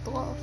bluff.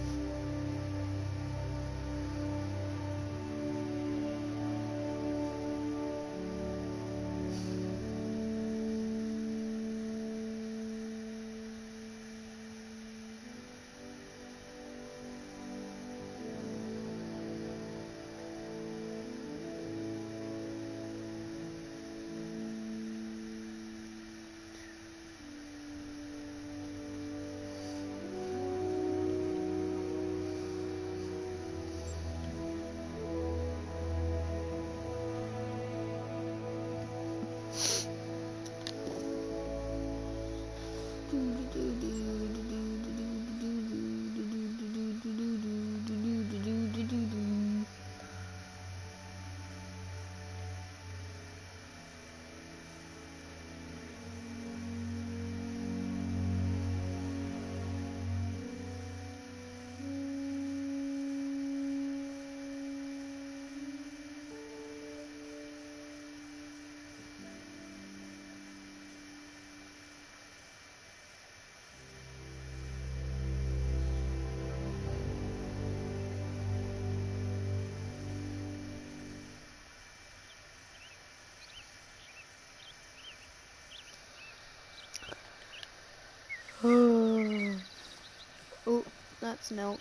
Oh, that's milk.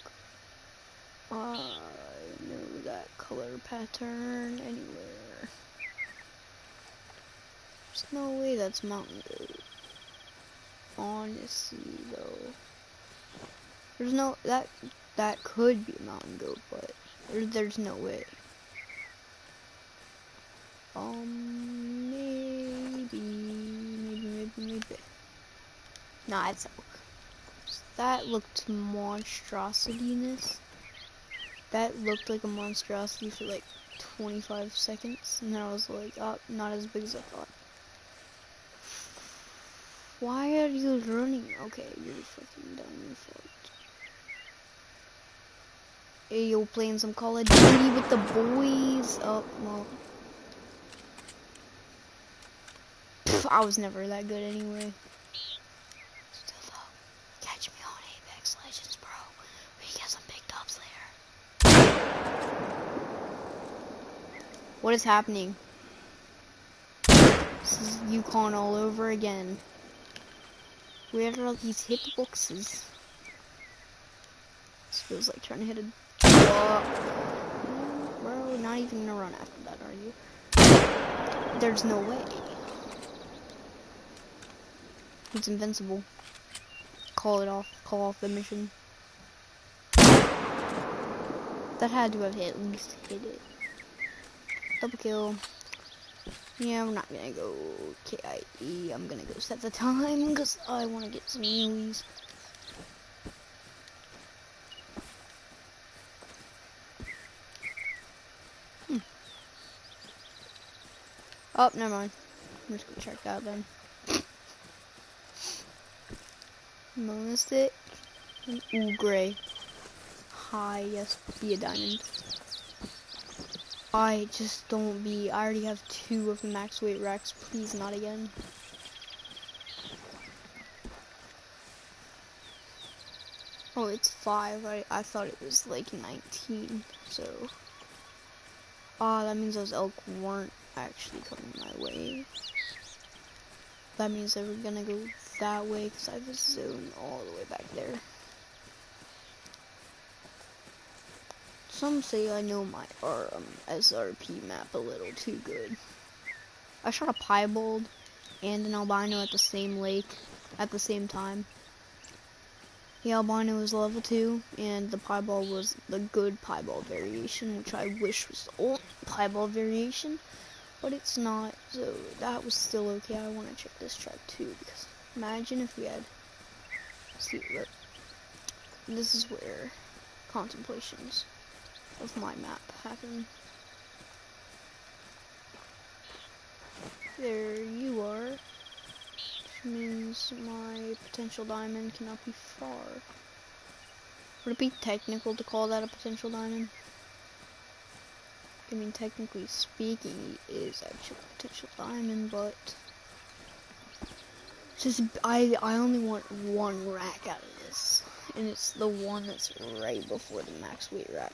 I know that color pattern anywhere. There's no way that's mountain goat. Honestly, though, there's no that could be a mountain goat, but there's no way. Maybe. Nah, it's elk. That looked monstrosity-ness. That looked like a monstrosity for like 25 seconds, and then I was like, oh, not as big as I thought. Why are you running? Okay, you're fucking done, your fault. Hey, yo, playing some Call of Duty with the boys. Oh, well. Pff, I was never that good anyway. Still though, catch me on Apex Legends, bro. We can get some big dubs later. What is happening? This is Yukon all over again. Where are all these hitboxes? This feels like trying to hit a bro, not even gonna run after that, are you? There's no way. He's invincible. Call it off. Call off the mission. That had to have at least hit it. Double kill. Yeah, we're not gonna go KIE. I'm gonna go set the time because I want to get some newies. Oh, never mind. I'm just gonna check that then. Monastic. Ooh, gray. Hi, yes, be a diamond. I just don't be. I already have 2 of the max weight racks. Please, not again. Oh, it's 5. I thought it was like 19. So, that means those elk weren't actually coming my way. That means they were gonna go that way because I have a zone all the way back there. Some say I know my SRP map a little too good. I shot a piebald and an albino at the same lake at the same time. The albino was level 2 and the piebald was the good piebald variation, which I wish was the old piebald variation, but it's not, so that was still okay. I want to check this track too, because imagine if we had, see, look, this is where contemplations of my map happen. There you are, which means my potential diamond cannot be far. Would it be technical to call that a potential diamond? I mean, technically speaking, it is actually a potential diamond, but just I only want 1 rack out of this, and it's the one that's right before the max weight rack.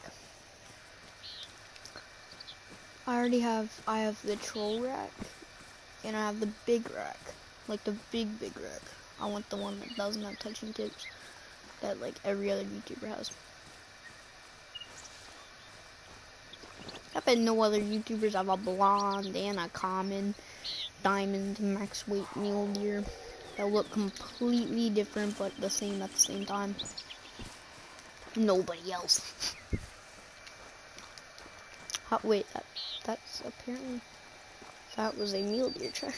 I have the troll rack, and I have the big rack, like the big rack. I want the one that doesn't have touching tips, that like every other YouTuber has. I bet no other YouTubers have a blonde and a common diamond max weight mule deer that look completely different but the same at the same time. Nobody else. Wait, that's apparently, that was a mule deer track.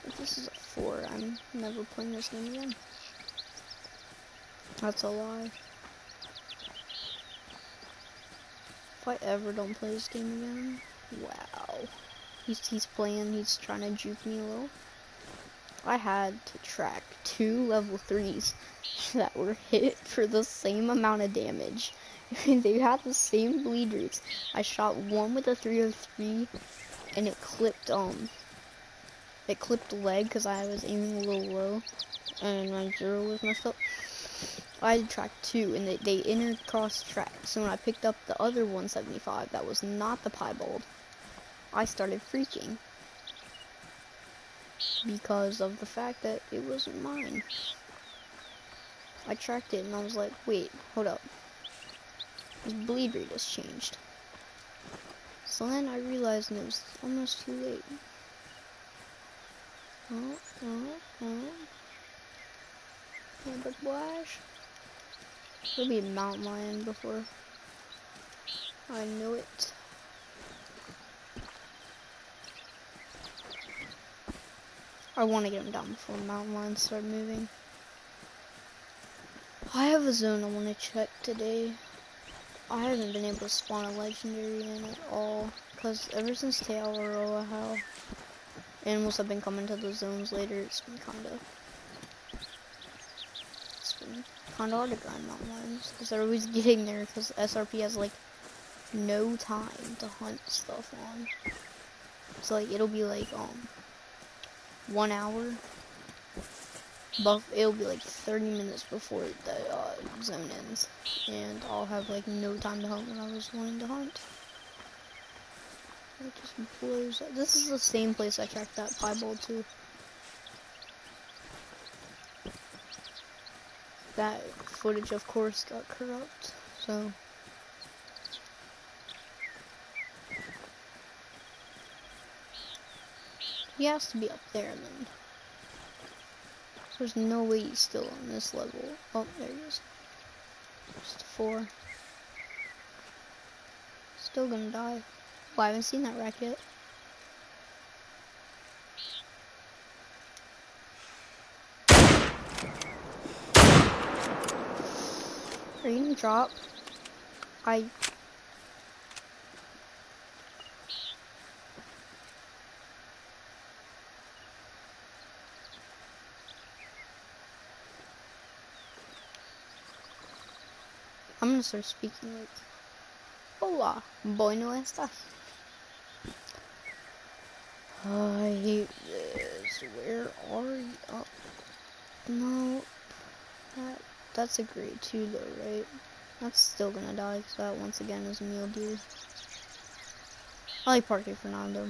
If this is a 4, I'm never playing this game again. That's a lie. If I ever don't play this game again, wow. He's playing, he's trying to juke me a little. I had to track 2 level 3s that were hit for the same amount of damage. They had the same bleed rates. I shot one with a 303 and it clipped the leg because I was aiming a little low and my 0 was messed up. I had tracked 2 and they intercross tracked. So when I picked up the other 175 that was not the piebald, I started freaking because of the fact that it wasn't mine. I tracked it and I was like, wait, hold up. His bleed rate has changed. So then I realized and it was almost too late. Amber Flash. It'll be a mountain lion before I know it. I want to get him down before mountain lions start moving. I have a zone I want to check today. I haven't been able to spawn a legendary in at all, because ever since Teawaroa, how animals have been coming to the zones later, it's been kind of hard to grind mountain lions, because they're always getting there, because SRP has like no time to hunt stuff on. So like it'll be like 1 hour, but it'll be like 30 minutes before the zone ends, and I'll have like no time to hunt when I was wanting to hunt. It just blows up. This is the same place I tracked that piebald to. That footage, of course, got corrupt, so. He has to be up there then. There's no way he's still on this level. Oh, there he is. Just a 4. Still gonna die. Oh, I haven't seen that rack yet. Are you gonna drop? I'm gonna start speaking like, hola, bueno estas. I hate this. Where are you? Oh, no. That's a grade 2 though, right? That's still gonna die, because that once again is a mule deer. I like Parque Fernando.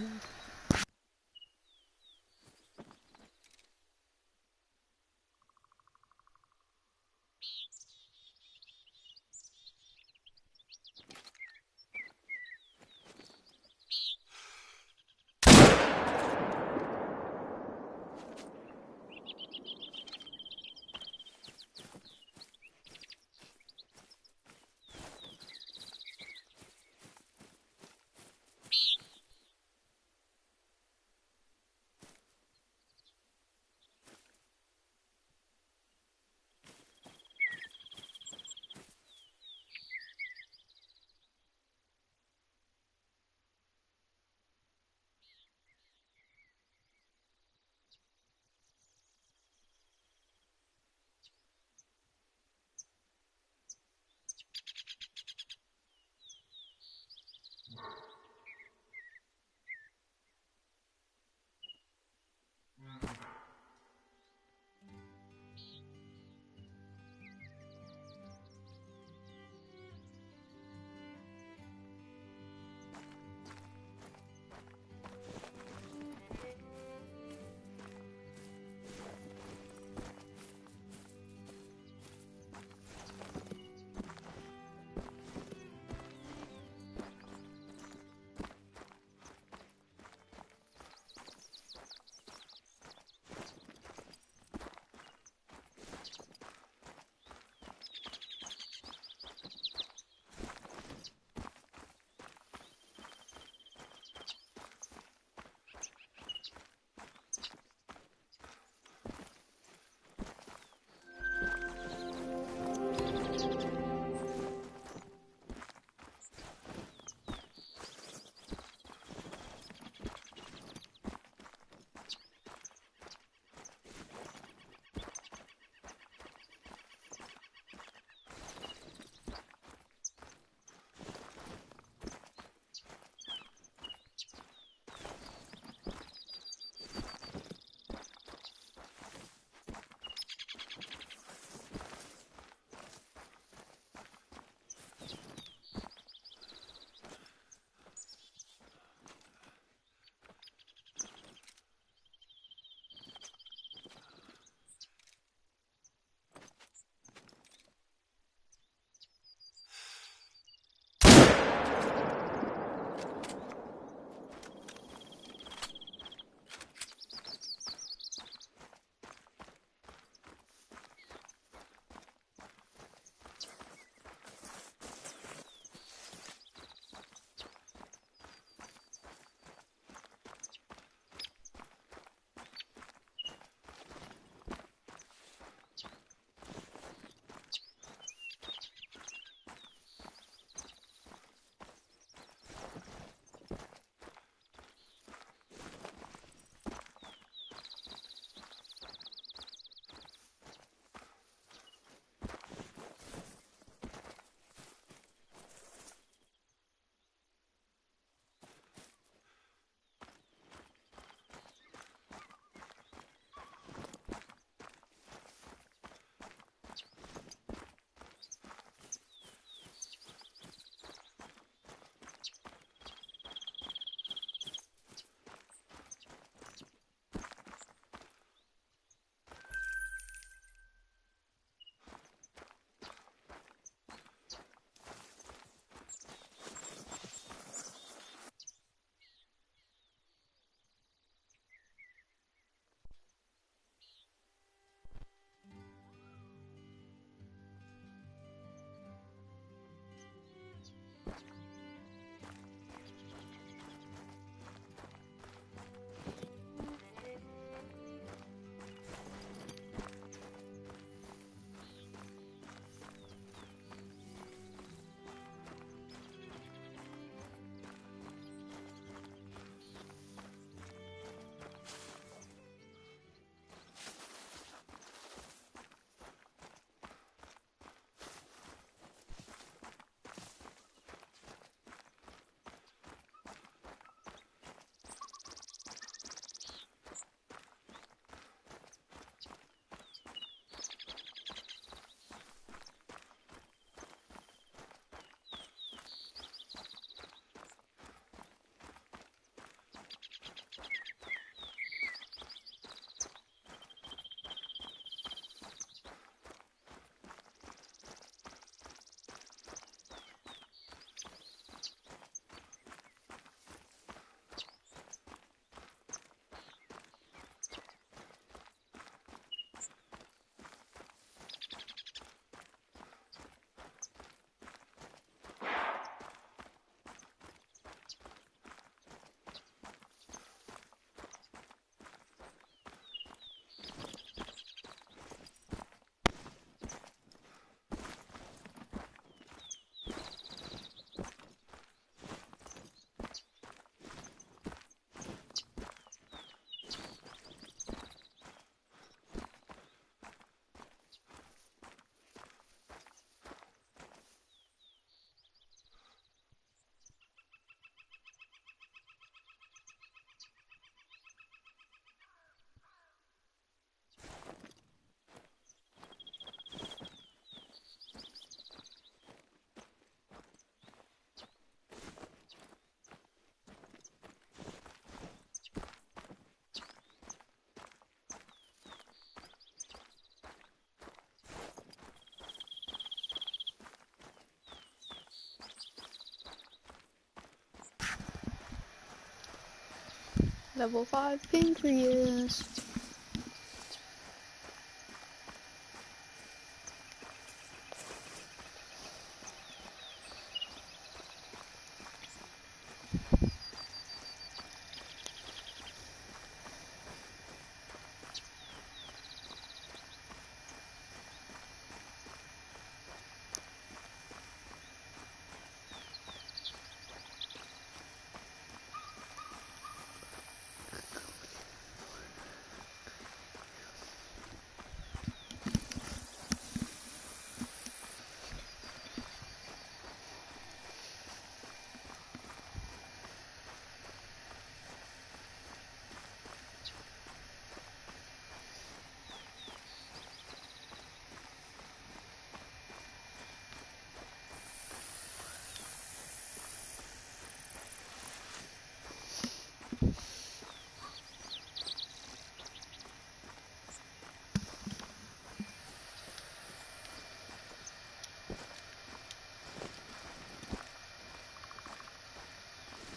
Level 5 Pancreas.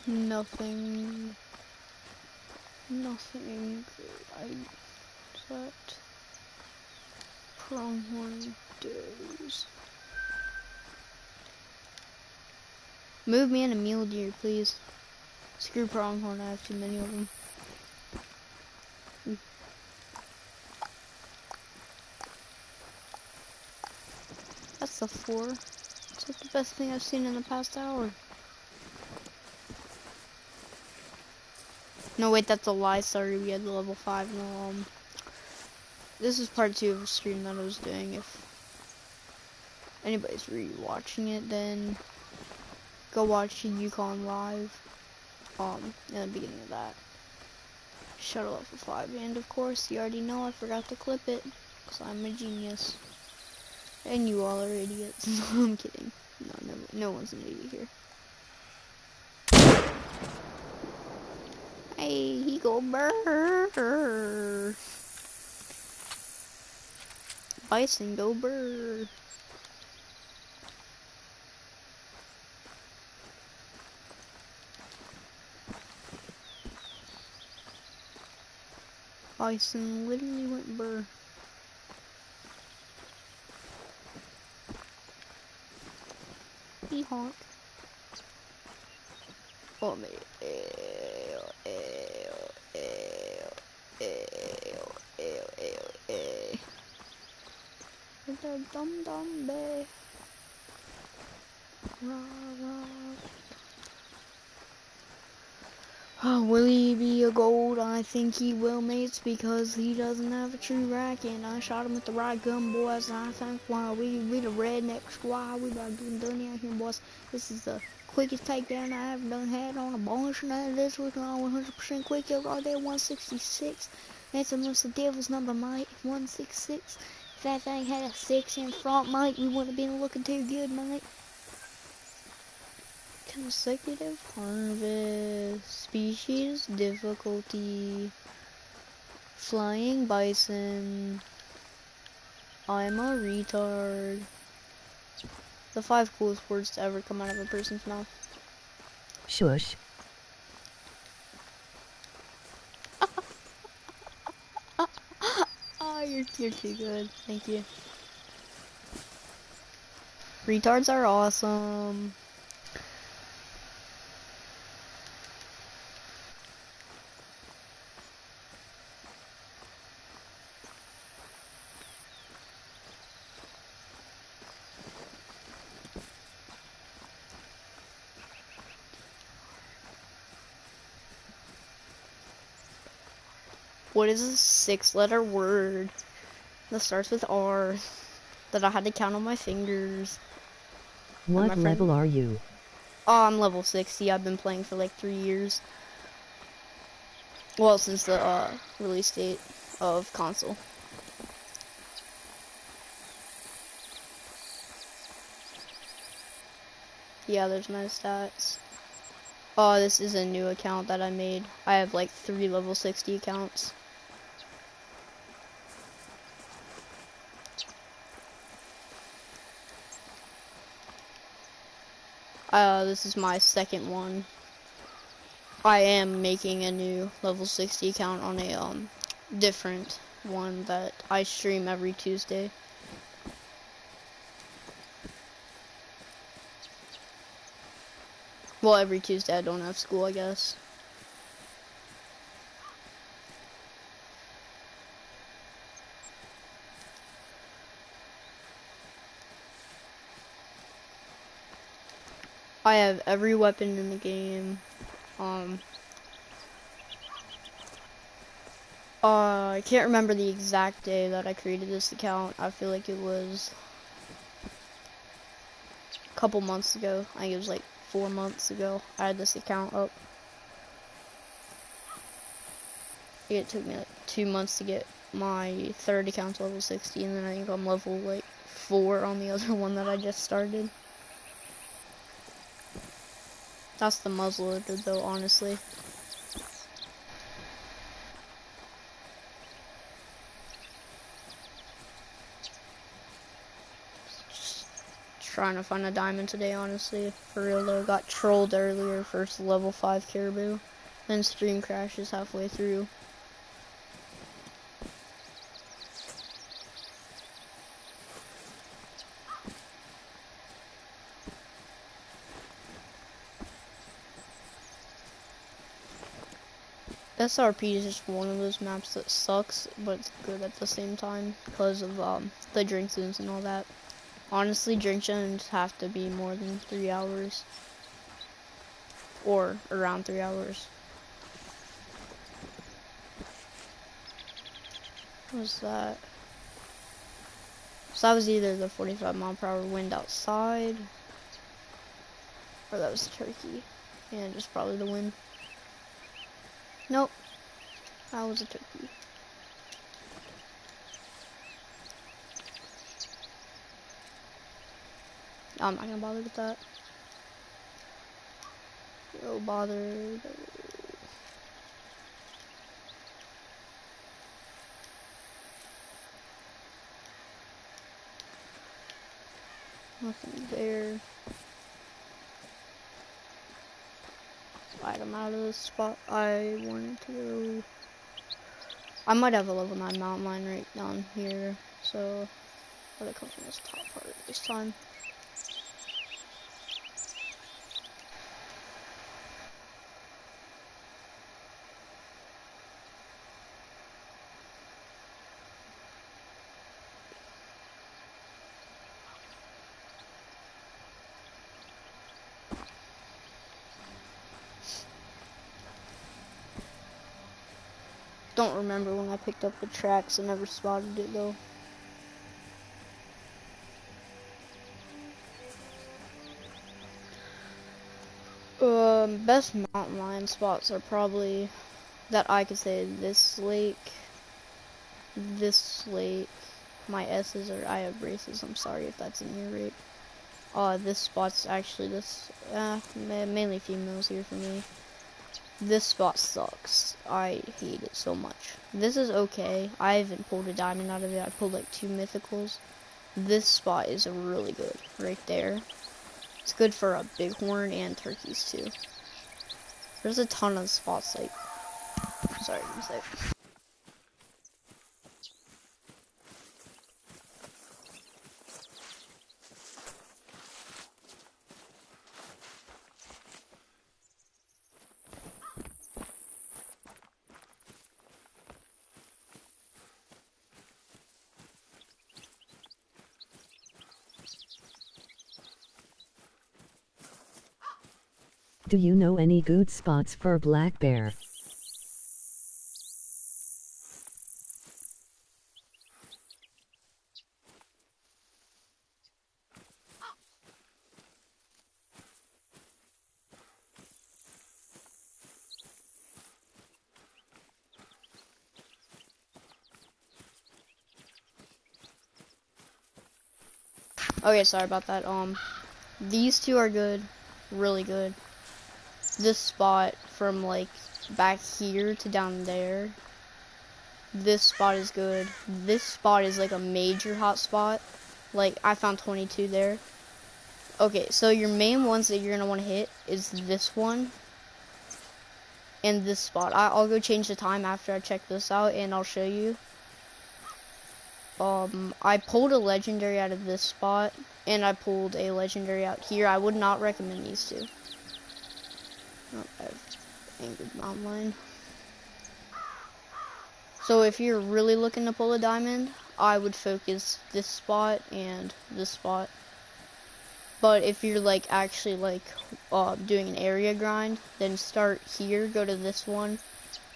Nothing good. I set pronghorn does. Move me in a mule deer, please. Screw pronghorn, I have too many of them. That's the 4. It's like the best thing I've seen in the past hour. No, wait, that's a lie. Sorry, we had the level 5. No, this is part 2 of a stream that I was doing. If anybody's re-watching it, then go watch Yukon live. In the beginning of that. Shuttle level 5, and of course, you already know I forgot to clip it, because I'm a genius. And you all are idiots. No, I'm kidding. No one's an idiot here. Hey, he go burr. Bison go burr. Bison literally went burr. He honk. Oh man. Dum dum bay. Rah rah. Oh, will he be a gold? I think he will, mates, because he doesn't have a true rack, and I shot him with the right gun, boys, and I think, wow, we the redneck squad, we about getting done out here, boys. This is the quickest takedown I ever done had on a bunch, and none of this was on 100% quick, yo, right there, 166. That's almost the devil's number, mate, 166. If that thing had a 6 in front, mate, we wouldn't have been looking too good, mate. Consecutive harvest, species, difficulty, flying bison, I'm a retard. The 5 coolest words to ever come out of a person's mouth. Shush. Oh, you're too good. Thank you. Retards are awesome. What is a 6-letter word that starts with R that I had to count on my fingers? What level are you? Oh, I'm level 60. I've been playing for like 3 years. Well, since the release date of console. Yeah, there's my stats. Oh, this is a new account that I made. I have like 3 level 60 accounts. This is my second one. I am making a new level 60 account on a different one that I stream every Tuesday. Well, every Tuesday I don't have school, I guess. I have every weapon in the game. I can't remember the exact day that I created this account. I feel like it was a couple months ago. I think it was like 4 months ago I had this account up. It took me like 2 months to get my third account to level 60, and then I think I'm level like 4 on the other one that I just started. That's the muzzleloader though, honestly. Just trying to find a diamond today, honestly. For real though, got trolled earlier, first level 5 caribou. Then stream crashes halfway through. SRP is just one of those maps that sucks, but it's good at the same time because of the drink zones and all that. Honestly, drink zones have to be more than 3 hours. Or around 3 hours. What was that? So that was either the 45-mile-per-hour wind outside, or that was the turkey. And just probably the wind. Nope. That was a turkey. I'm not gonna bother with that. No bother. Nothing there. Item out of the spot I wanted to go. I might have a level 9 mountain lion right down here, so I'll come from this top part this time. Don't remember when I picked up the tracks. I never spotted it though. Best mountain lion spots are probably that I could say this lake. My S's are, I have braces. I'm sorry if that's an ear rape. This spot's actually mainly females here for me. This spot sucks. I hate it so much. This is okay. I haven't pulled a diamond out of it. I pulled like 2 mythicals. This spot is really good right there. It's good for a bighorn and turkeys too. There's a ton of spots like, sorry, one sec. Do you know any good spots for black bear? Okay, sorry about that. These two are good, really good. This spot from like back here to down there, this spot is good. This spot is like a major hot spot. Like I found 22 there. Okay, so your main ones that you're gonna want to hit is this one, and this spot. I'll go change the time after I check this out, and I'll show you. I pulled a legendary out of this spot, and I pulled a legendary out here. I would not recommend these two. Oh, I've angered mountain lion. So if you're really looking to pull a diamond, I would focus this spot and this spot. But if you're like actually like doing an area grind, then start here, go to this one.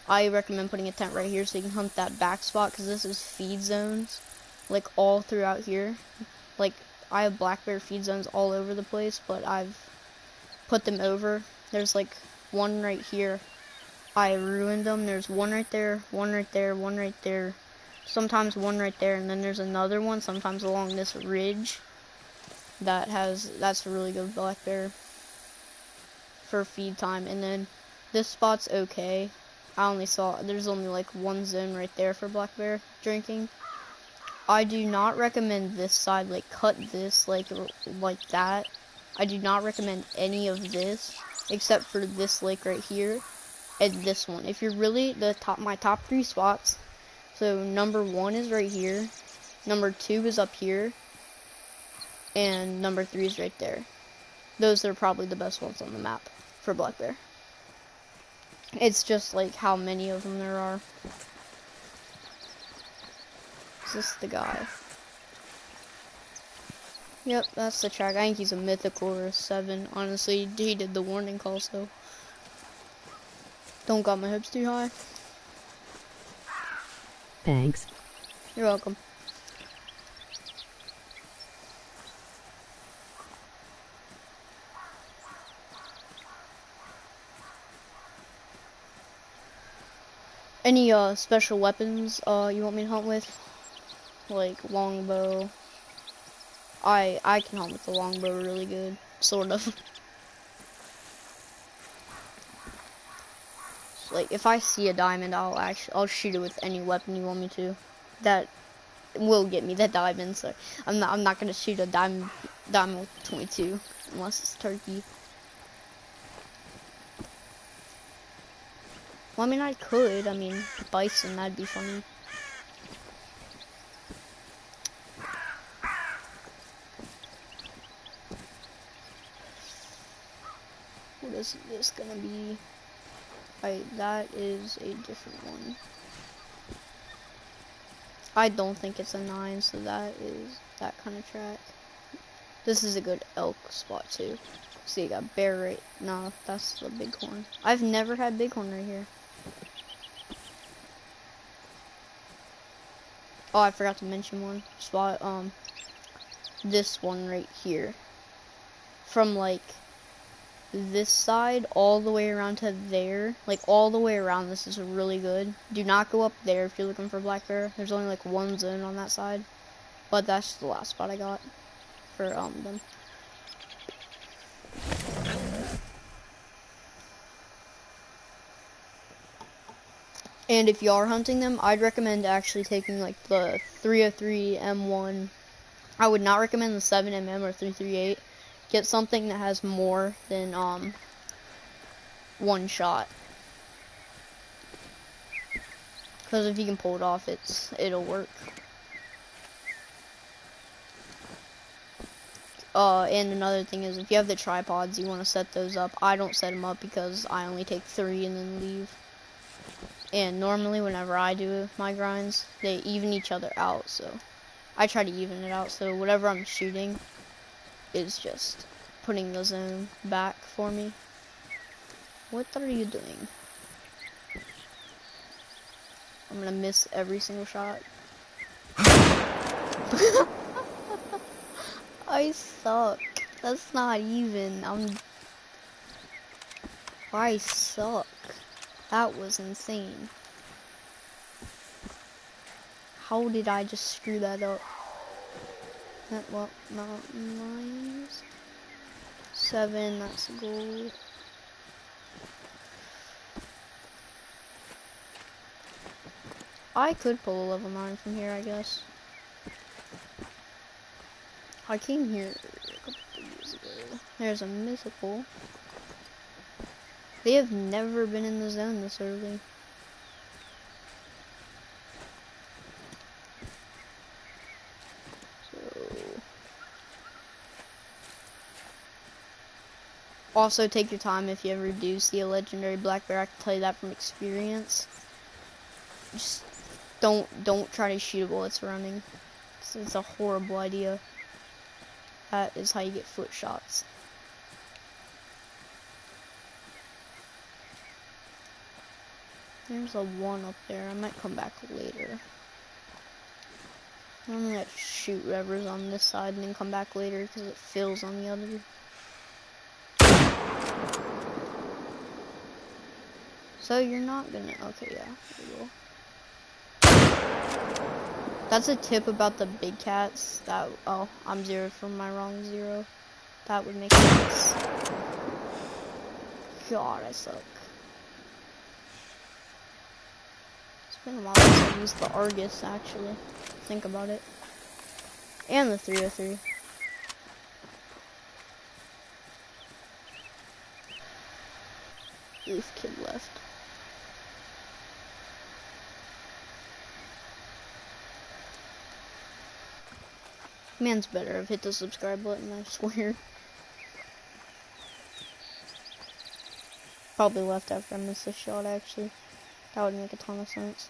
I recommend putting a tent right here so you can hunt that back spot, because this is feed zones, like all throughout here. Like I have black bear feed zones all over the place, but I've put them over. There's like one right here. I ruined them. There's one right there, one right there, one right there, sometimes one right there, and then there's another one sometimes along this ridge that's a really good black bear for feed time. And then this spot's okay. There's only like one zone right there for black bear drinking. I do not recommend this side, like cut this like that. I do not recommend any of this except for this lake right here and this one. If you're really my top 3 spots, so number 1 is right here, number 2 is up here, and number 3 is right there. Those are probably the best ones on the map for black bear. It's just like how many of them there are. Is this the guy? Yep, that's the track. I think he's a mythical or a 7. Honestly, he did the warning call, so don't got my hopes too high. Thanks. You're welcome. Any special weapons you want me to hunt with? Like longbow. I can hunt with the longbow really good, sort of. Like if I see a diamond, I'll shoot it with any weapon you want me to. That will get me that diamond. So I'm not gonna shoot a diamond with 22 unless it's turkey. Well, I mean, I could. I mean, bison, that'd be funny. What is this gonna be? That is a different one. I don't think it's a 9, so that is that kind of track. This is a good elk spot, too. See, you got bear right. No, that's the bighorn. I've never had bighorn right here. Oh, I forgot to mention one spot. This one right here. From like this side all the way around to there, like all the way around, this is really good. Do not go up there if you're looking for black bear. There's only like one zone on that side, but that's the last spot I got for them. And if you are hunting them, I'd recommend actually taking like the 303 M1. I would not recommend the 7mm or 338. Get something that has more than one shot. Because if you can pull it off, it'll work. And another thing is, if you have the tripods, you want to set those up. I don't set them up because I only take 3 and then leave. And normally whenever I do my grinds, they even each other out, so I try to even it out, so whatever I'm shooting is just putting the zone back for me. What are you doing? I'm gonna miss every single shot. I suck. That's not even. I suck. That was insane. How did I just screw that up? Well, mountain lions. 7, that's a goal. I could pull a level 9 from here, I guess. I came here a couple of years ago. There's a mythical. They have never been in the zone this early. So, also take your time if you ever do see a legendary black bear. I can tell you that from experience. Just don't try to shoot it while it's running. It's a horrible idea. That is how you get foot shots. There's a one up there. I might come back later. I'm gonna shoot whatever's on this side and then come back later because it fills on the other. So you're not gonna, okay, yeah, you will. That's a tip about the big cats. That, oh, I'm zeroed from my wrong zero. That would make sense. God, I suck. It's been a while since I used the Argus, actually. Think about it. And the 303. Oof, kid left. Man's better. I've hit the subscribe button, I swear. Probably left after I missed the shot, actually. That would make a ton of sense.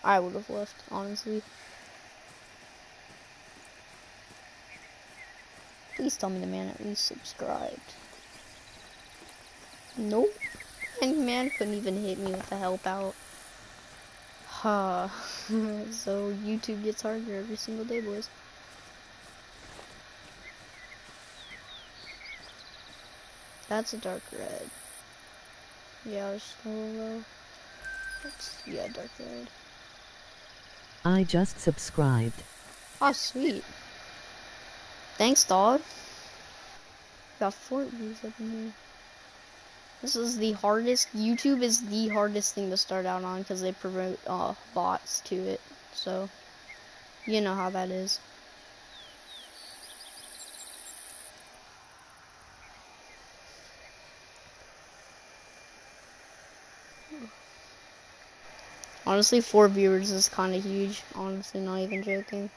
I would have left, honestly. Please tell me the man at least subscribed. Nope. And man couldn't even hit me with the help out. Huh. So YouTube gets harder every single day, boys. That's a dark red. Yeah, it's a little low. Yeah, dark red. I just subscribed. Oh, sweet. Thanks, dog. Got 4 views up in here. This is the hardest. YouTube is the hardest thing to start out on because they promote bots to it. So, you know how that is. Honestly, 4 viewers is kind of huge. Honestly, not even joking.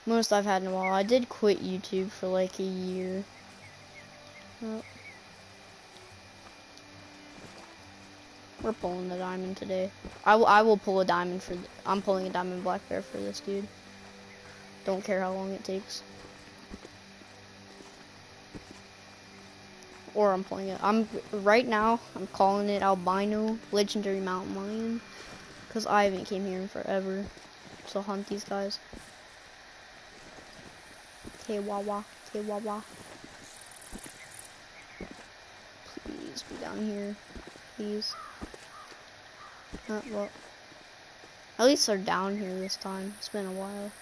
Most I've had in a while. I did quit YouTube for like a year. Oh. We're pulling the diamond today. I will pull a diamond for. I'm pulling a diamond black bear for this dude. Don't care how long it takes. Or I'm pulling it. Right now. I'm calling it albino legendary mountain lion because I haven't came here in forever to hunt these guys. K-Wawa, K-Wawa. Please be down here, please. Well, at least they're down here this time. It's been a while.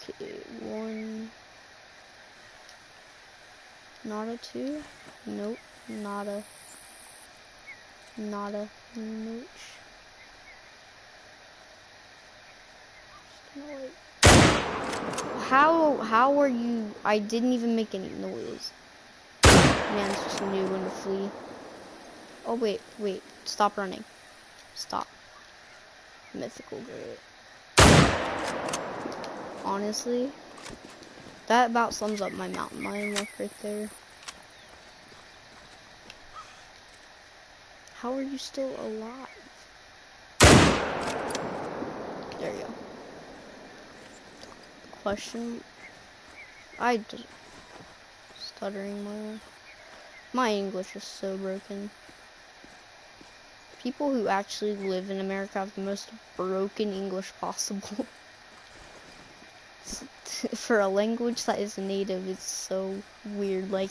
Okay, 1. Not a 2. Nope, not a nooch. How are you? I didn't even make any noise. Man's just knew when to flee. Oh wait, stop running. Stop. Mythical great. Honestly, that about sums up my mountain lion luck right there. How are you still alive? There you go. Question. I just stuttering my English is so broken. People who actually live in America have the most broken English possible. For a language that is native, it's so weird. Like,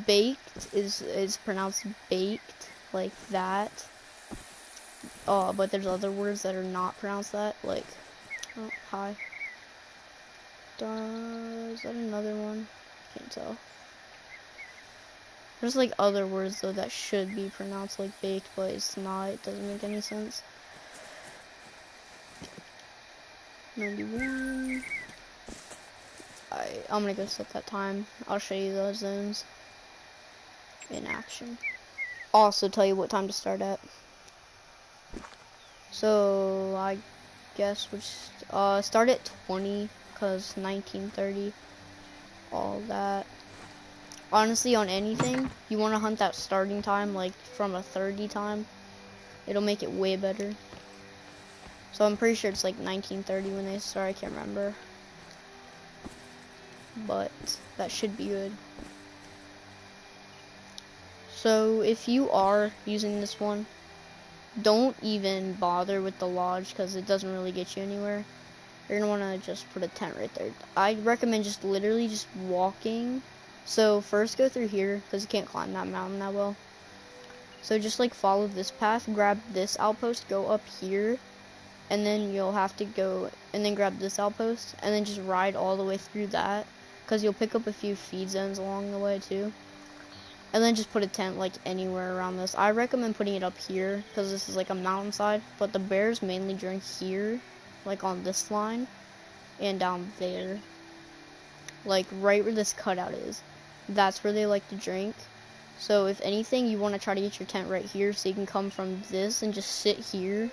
baked is pronounced baked, like that. But there's other words that are not pronounced that, like, oh, hi. Is that another one? Can't tell. There's like other words though that should be pronounced like baked, but it's not. It doesn't make any sense. 91. I'm gonna go set that time. I'll show you those zones in action. Also tell you what time to start at. So I guess we start at 20 because 1930, all that. Honestly, on anything, you want to hunt that starting time like from a 30 time. It'll make it way better. So I'm pretty sure it's like 1930 when they start. I can't remember. But that should be good. So if you are using this one, don't even bother with the lodge because it doesn't really get you anywhere. You're gonna want to just put a tent right there. I recommend just literally just walking. So first go through here because you can't climb that mountain that well. So just like follow this path, grab this outpost, go up here, and then you'll have to go and then grab this outpost and then just ride all the way through that because you'll pick up a few feed zones along the way too. And then just put a tent like anywhere around this. I recommend putting it up here because this is like a mountainside, but the bears mainly drink here, like on this line and down there, like right where this cutout is. That's where they like to drink. So if anything, you want to try to get your tent right here so you can come from this and just sit here,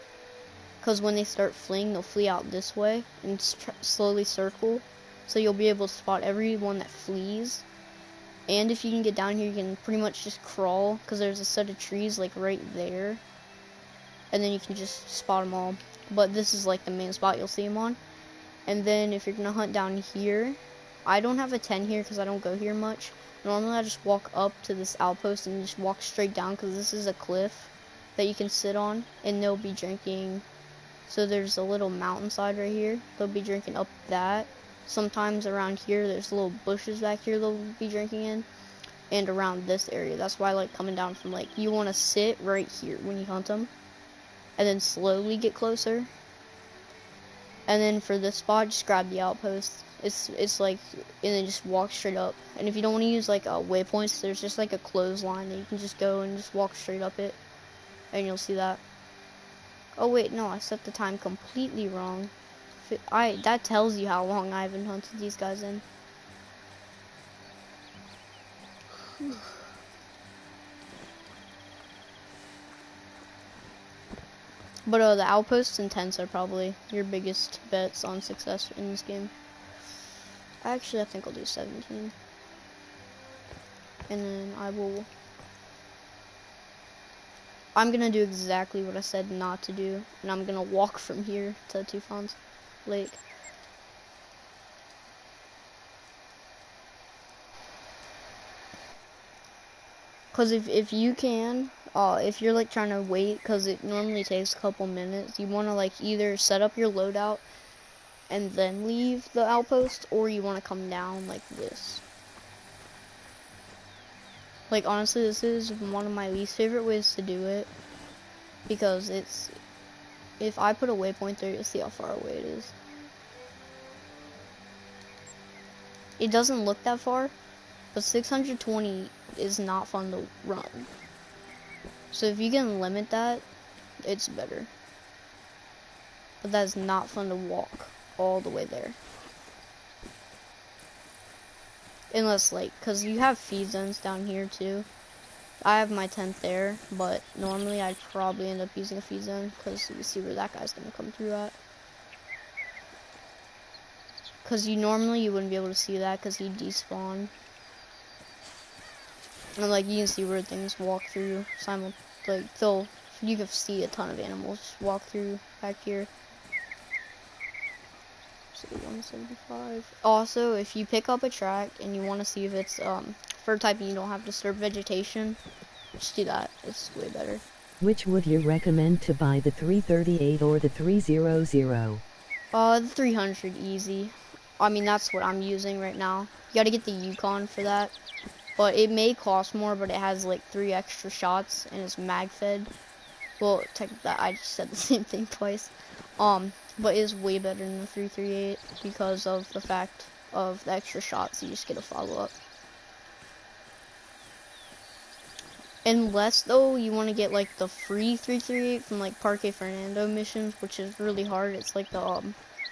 because when they start fleeing, they'll flee out this way and slowly circle, so you'll be able to spot everyone that flees. And if you can get down here, you can pretty much just crawl, because there's a set of trees like right there, and then you can just spot them all. But this is like the main spot you'll see them on. And then if you're gonna hunt down here, I don't have a tent here because I don't go here much. Normally I just walk up to this outpost and just walk straight down because this is a cliff that you can sit on, and they'll be drinking. So there's a little mountainside right here. They'll be drinking up that. Sometimes around here, there's little bushes back here they'll be drinking in. And around this area. That's why I like coming down from like, you want to sit right here when you hunt them. And then slowly get closer. And then for this spot, just grab the outpost. It's like, and then just walk straight up. And if you don't want to use like waypoints, there's just like a clothesline that you can just go and just walk straight up it. And you'll see that. Oh wait, no, I set the time completely wrong. That tells you how long I haven't hunted these guys in. But the outposts and tents are probably your biggest bets on success in this game. Actually, I think I'll do 17. And then I'm gonna do exactly what I said not to do. And I'm gonna walk from here to Tufon's Lake. Cause if you can, if you're like trying to wait, cause it normally takes a couple minutes, you wanna like either set up your loadout and then leave the outpost, or you wanna come down like this. Like honestly, this is one of my least favorite ways to do it, because if I put a waypoint there, you'll see how far away it is. It doesn't look that far, but 620 is not fun to run. So if you can limit that, it's better. But that is not fun to walk all the way there. Unless like, cause you have feed zones down here too. I have my tent there, but normally I'd probably end up using a feed zone, cause you see where that guy's gonna come through at. Cause you wouldn't be able to see that, cause he'd despawn. And like you can see where things walk through you can see a ton of animals walk through back here. So 175. Also, if you pick up a track and you want to see if it's fur type and you don't have disturbed vegetation, just do that. It's way better. Which would you recommend to buy, the 338 or the 300? The 300 easy. I mean, that's what I'm using right now. You gotta get the Yukon for that. But it may cost more, but it has like 3 extra shots and it's mag fed. Well, I just said the same thing twice. But it is way better than the 338 because of the fact of the extra shots. You just get a follow up. Unless though you want to get like the free 338 from like Parque Fernando missions, which is really hard. It's like the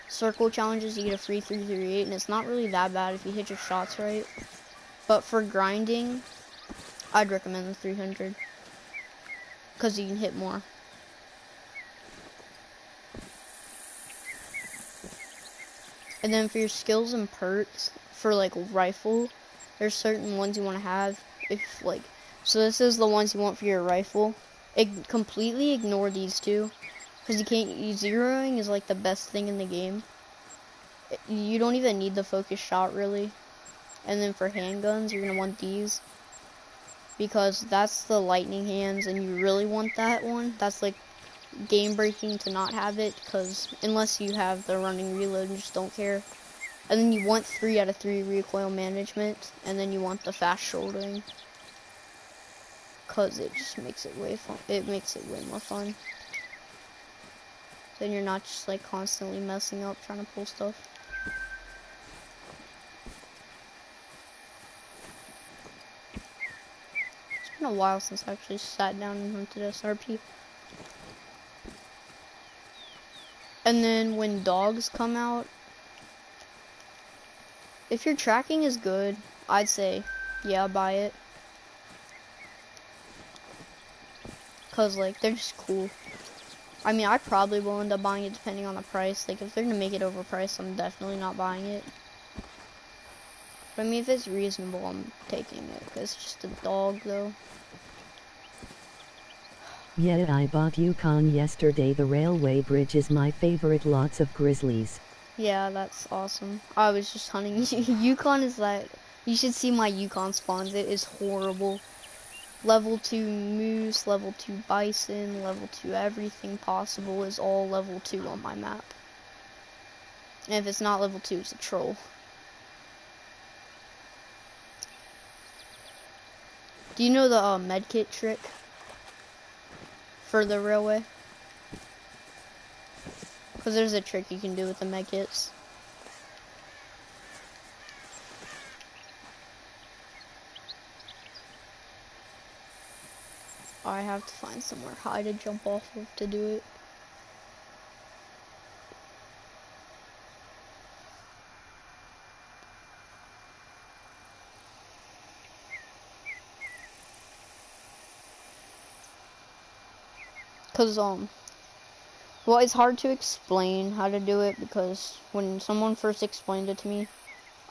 circle challenges, you get a free 338, and it's not really that bad if you hit your shots right. But for grinding, I'd recommend the 300 because you can hit more. And then for your skills and perks for like rifle, there's certain ones you want to have. If like, so this is the ones you want for your rifle. Completely ignore these two, because you can't. Zeroing is like the best thing in the game. You don't even need the focus shot really. And then for handguns, you're gonna want these, because that's the lightning hands, and you really want that one. That's like game breaking to not have it, because unless you have the running reload and just don't care. And then you want 3 out of 3 recoil management, and then you want the fast shouldering, because it just makes it way fun. It makes it way more fun. Then you're not just like constantly messing up trying to pull stuff. It's been a while since I actually sat down and hunted SRP. And then when dogs come out, if your tracking is good, I'd say, yeah, buy it. Cause like, they're just cool. I mean, I probably will end up buying it depending on the price. Like, if they're gonna make it overpriced, I'm definitely not buying it. But I mean, if it's reasonable, I'm taking it. Cause it's just a dog, though. Yeah, I bought Yukon yesterday. The railway bridge is my favorite. Lots of grizzlies. Yeah, that's awesome. I was just hunting. Yukon is like, you should see my Yukon spawns. It is horrible. Level 2 moose, level 2 bison, level 2 everything possible is all level 2 on my map. And if it's not level 2, it's a troll. Do you know the medkit trick for the railway? Because there's a trick you can do with the medkits. I have to find somewhere high to jump off of to do it. Cause well, it's hard to explain how to do it, because when someone first explained it to me,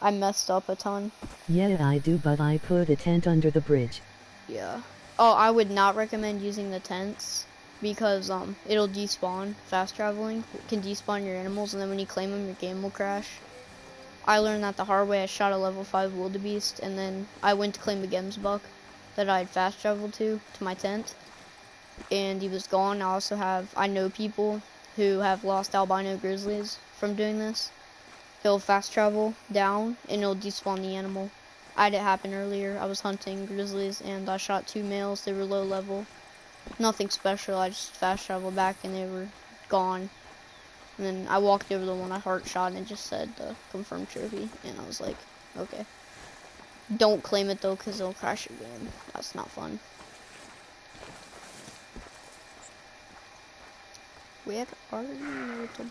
I messed up a ton. Yeah, I do, but I put a tent under the bridge. Yeah. Oh, I would not recommend using the tents, because it'll despawn. Fast traveling can despawn your animals, and then when you claim them, your game will crash. I learned that the hard way. I shot a level 5 wildebeest, and then I went to claim a gemsbuck that I had fast traveled to my tent, and he was gone. I know people who have lost albino grizzlies from doing this. He'll fast travel down, and it'll despawn the animal. I had it happen earlier. I was hunting grizzlies, and I shot 2 males. They were low level. Nothing special. I just fast traveled back, and they were gone. And then I walked over the one I heart shot, and it just said confirmed trophy. And I was like, okay. Don't claim it though, because it'll crash your game. That's not fun. Where are the notables?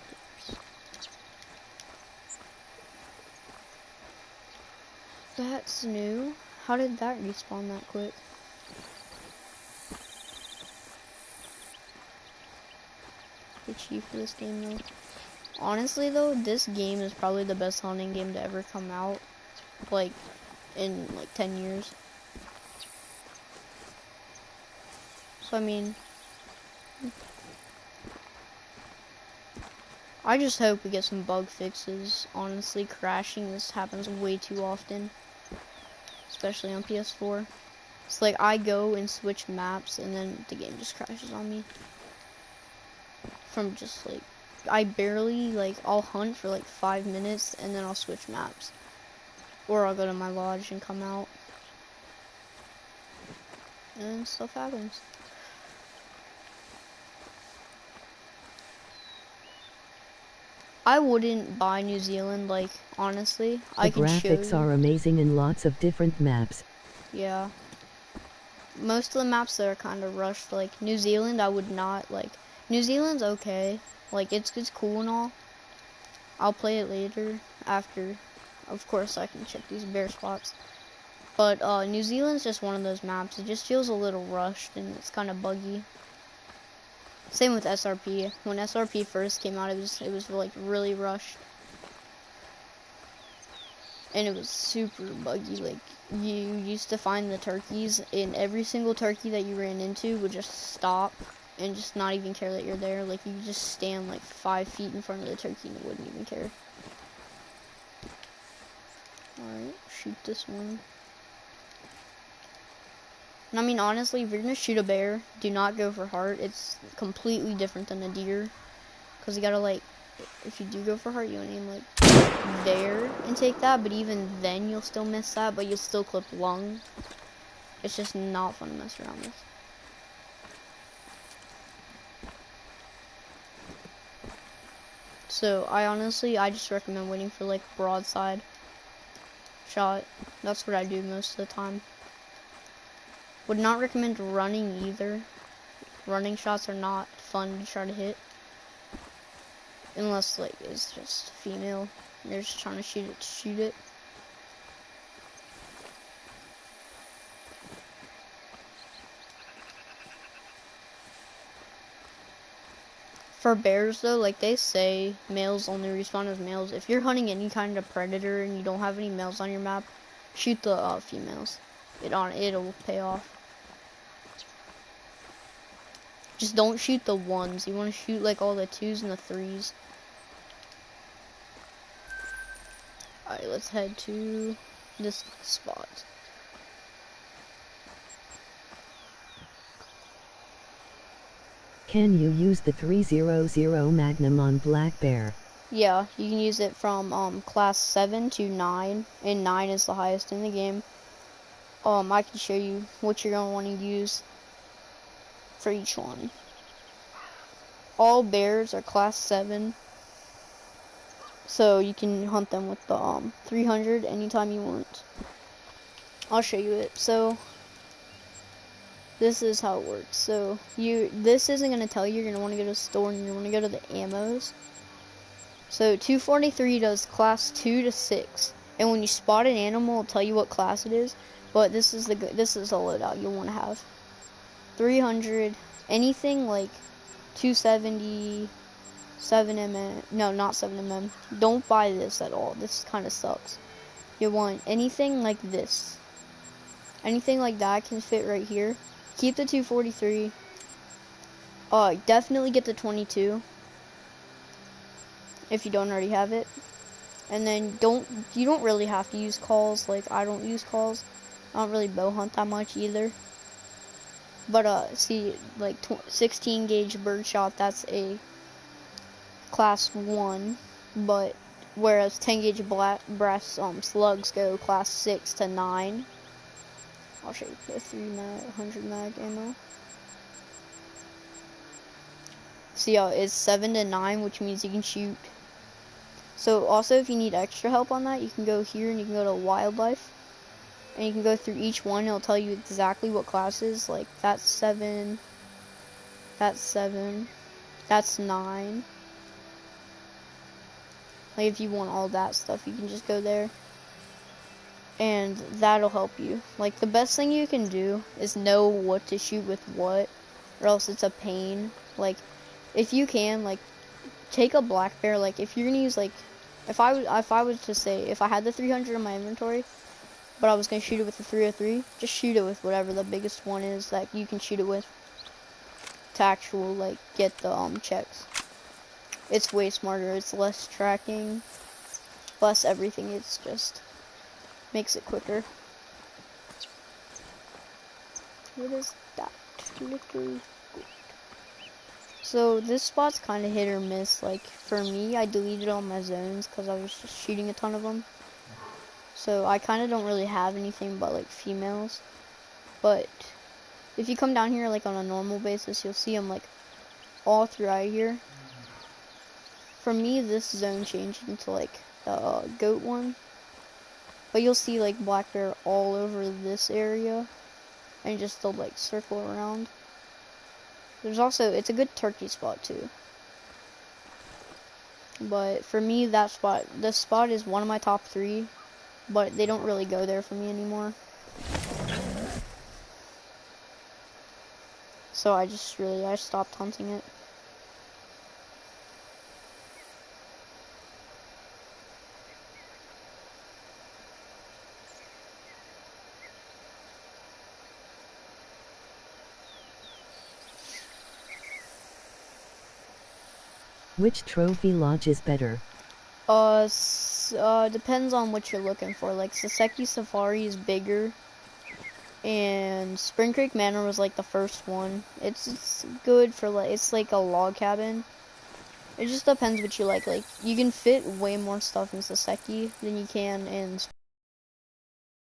That's new. How did that respawn that quick? The chief for this game though. Honestly though, this game is probably the best hunting game to ever come out. Like, in like 10 years. So I mean, I just hope we get some bug fixes. Honestly, crashing, this happens way too often. Especially on PS4. It's like I go and switch maps and then the game just crashes on me. From just like, I barely, like, I'll hunt for like 5 minutes and then I'll switch maps. Or I'll go to my lodge and come out. And stuff happens. I wouldn't buy New Zealand, like, honestly. The graphics are amazing in lots of different maps. Yeah. Most of the maps that are kind of rushed, like, New Zealand, I would not, like, New Zealand's okay. Like, it's cool and all. I'll play it later after, of course, I can check these bear spots. But New Zealand's just one of those maps. It just feels a little rushed and it's kind of buggy. Same with SRP. When SRP first came out, it was like really rushed. And it was super buggy. Like, you used to find the turkeys, and every single turkey that you ran into would just stop and just not even care that you're there. Like, you could just stand like 5 feet in front of the turkey and it wouldn't even care. Alright, shoot this one. And I mean, honestly, if you're gonna shoot a bear, do not go for heart. It's completely different than a deer. Because you gotta, like, if you do go for heart, you wanna aim, like, there and take that. But even then, you'll still miss that, but you'll still clip lung. It's just not fun to mess around with. So, I just recommend waiting for, like, broadside shot. That's what I do most of the time. Would not recommend running either. Running shots are not fun to try to hit. Unless, like, it's just female. You're just trying to shoot it to shoot it. For bears, though, like they say, males only respawn as males. If you're hunting any kind of predator and you don't have any males on your map, shoot the females. It'll pay off. Just don't shoot the ones. You want to shoot like all the 2s and the 3s. Alright, let's head to this spot. Can you use the 300 Magnum on Black Bear? Yeah, you can use it from class 7 to 9, and 9 is the highest in the game. I can show you what you're going to want to use for each one. All bears are class 7, so you can hunt them with the 300 anytime you want. I'll show you it. So this is how it works. So this isn't going to tell you. You're going to want to go to the store and you want to go to the ammos. So 243 does class 2 to 6, and when you spot an animal, it'll tell you what class it is. But this is the loadout you'll want to have. 300, anything like 270, 7mm. No, not 7mm. Don't buy this at all. This kind of sucks. You want anything like this. Anything like that can fit right here. Keep the 243. Definitely get the 22 if you don't already have it. And then you don't really have to use calls. Like, I don't use calls. I don't really bow hunt that much either. But see, like 16 gauge birdshot, that's a class 1. But whereas 10 gauge brass slugs go class 6 to 9. I'll show you the 300 mag ammo. See how it's 7 to 9, which means you can shoot. So also, if you need extra help on that, you can go here and you can go to wildlife, and you can go through each one. It'll tell you exactly what classes. Like that's 7, that's 7, that's 9. Like if you want all that stuff, you can just go there, and that'll help you. Like the best thing you can do is know what to shoot with what, or else it's a pain. Like if you can, like, take a black bear. Like if you're gonna use, like, if I was to say, if I had the 300 in my inventory, but I was gonna shoot it with the 303, just shoot it with whatever the biggest one is that you can shoot it with to actual, like, get the checks. It's way smarter. It's less tracking, less everything. It's just makes it quicker. What is that? Little. So this spot's kind of hit or miss. Like for me, I deleted all my zones because I was just shooting a ton of them. So I kind of don't really have anything but like females. But if you come down here like on a normal basis, you'll see them like all throughout here. For me, this zone changed into like the goat one. But you'll see like black bear all over this area, and just they'll like circle around. There's also, it's a good turkey spot too. But for me, this spot is one of my top 3, but they don't really go there for me anymore. So I stopped hunting it. Which trophy lodge is better? Depends on what you're looking for. Like, Saseki Safari is bigger, and Spring Creek Manor was like the first one. It's good for, like, it's like a log cabin. It just depends what you like. Like, you can fit way more stuff in Saseki than you can in.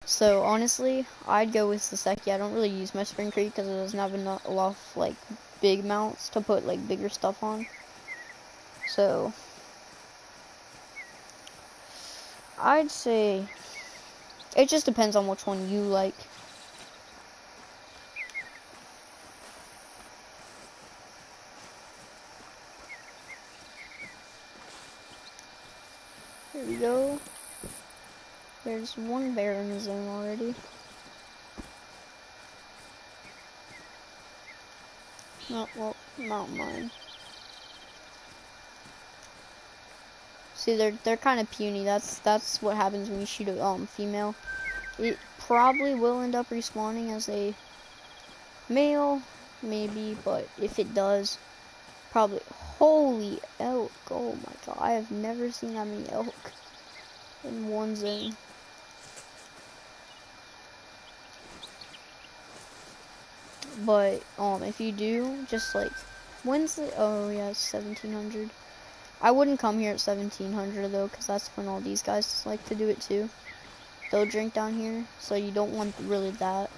So honestly, I'd go with Saseki. I don't really use my Spring Creek because it doesn't have enough like big mounts to put like bigger stuff on. So I'd say it just depends on which one you like. Here we go. There's one bear in the zone already. Oh, well, mountain lion. See, they're kind of puny. That's what happens when you shoot a female. It probably will end up respawning as a male, maybe, but if it does, probably. Holy elk! Oh my god, I have never seen that many elk in one zone. But if you do, just like, when's the? Oh yeah, it's 1700. I wouldn't come here at 1700 though, because that's when all these guys like to do it too. They'll drink down here, so you don't want really that.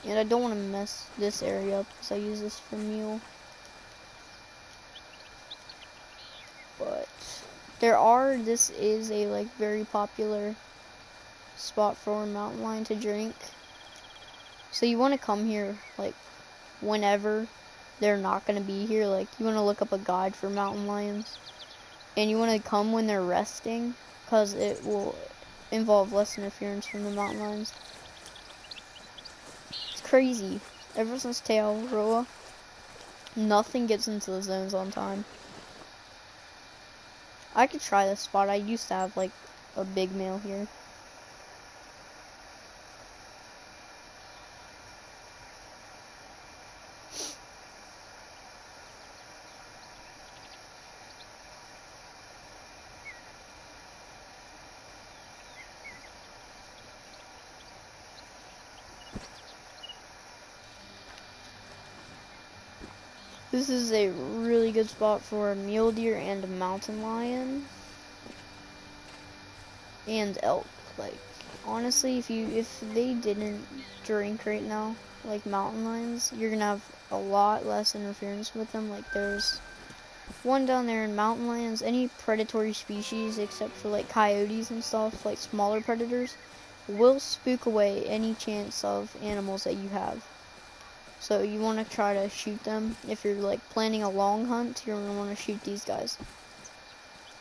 And I don't want to mess this area up because I use this for meal. But this is a like very popular spot for a mountain lion to drink. So you want to come here like whenever they're not going to be here. Like, you want to look up a guide for mountain lions. And you want to come when they're resting, because it will involve less interference from the mountain lions. It's crazy. Ever since Te Awaroa, nothing gets into the zones on time. I could try this spot. I used to have like a big male here. This is a really good spot for a mule deer and a mountain lion and elk. Like, honestly, if they didn't drink right now, like mountain lions, you're gonna have a lot less interference with them. Like, there's one down there in mountain lions. Any predatory species except for like coyotes and stuff, like smaller predators, will spook away any chance of animals that you have. So you want to try to shoot them. If you're like planning a long hunt, you're gonna want to shoot these guys.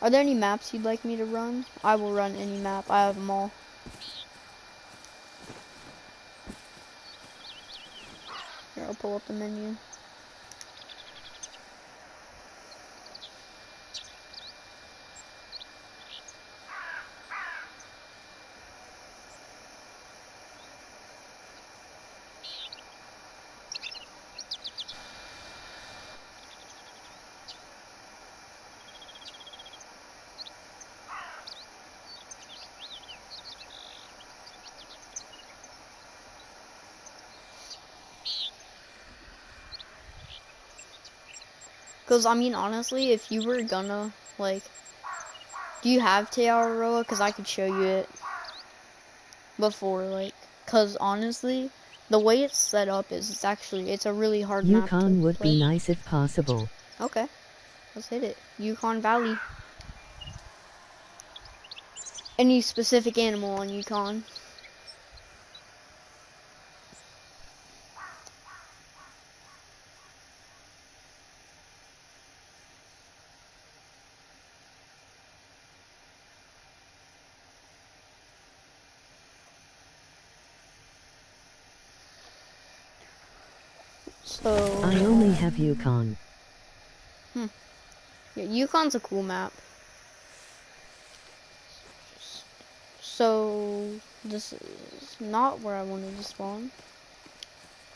Are there any maps you'd like me to run? I will run any map. I have them all. Here, I'll pull up the menu. Because, I mean, honestly, if you were gonna, like, do you have Te Awaroa? Because I could show you it before, like, because honestly, the way it's set up is it's a really hard map to Yukon would play. be nice if possible. Okay, let's hit it. Yukon Valley. Any specific animal on Yukon? So, I only have Yukon. yeah, Yukon's a cool map. So, this is not where I wanted to spawn.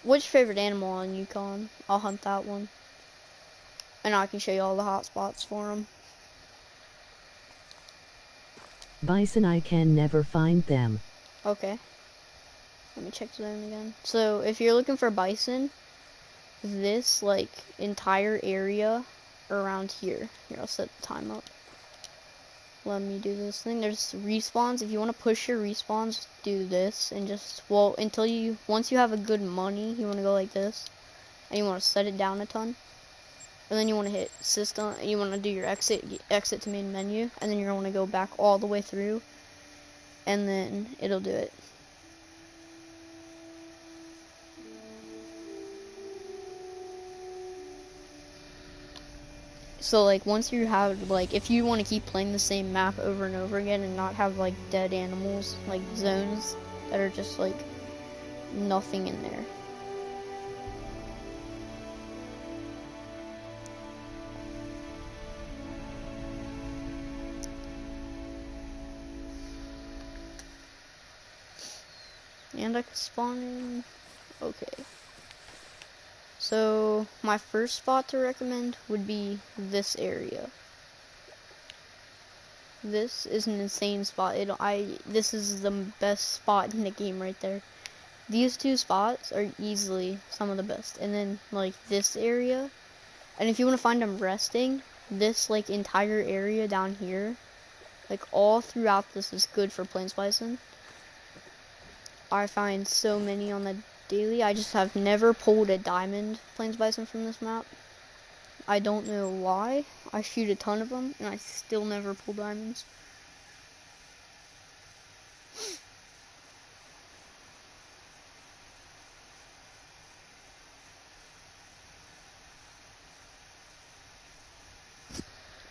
Which favorite animal on Yukon? I'll hunt that one. And I can show you all the hot spots for them. Bison, I can never find them. Okay. Let me check the zone again. So, if you're looking for bison, this, like, entire area around here. Here, I'll set the time up. Let me do this thing. There's respawns. If you want to push your respawns, do this. And just, well, once you have a good money, you want to go like this. And you want to set it down a ton. And then you want to hit system, and you want to do your exit to main menu. And then you're going to go back all the way through. And then it'll do it. So, like, once you have, like, if you want to keep playing the same map over and over again and not have, like, dead animals, like, zones that are just, like, nothing in there. And I can spawn in. Okay. So, my first spot to recommend would be this area. This is an insane spot. This is the best spot in the game right there. These two spots are easily some of the best. And then, like, this area. And if you want to find them resting, this, like, entire area down here, like, all throughout this is good for plains bison. I find so many on the daily. I just have never pulled a diamond plains bison from this map. I don't know why. I shoot a ton of them, and I still never pull diamonds.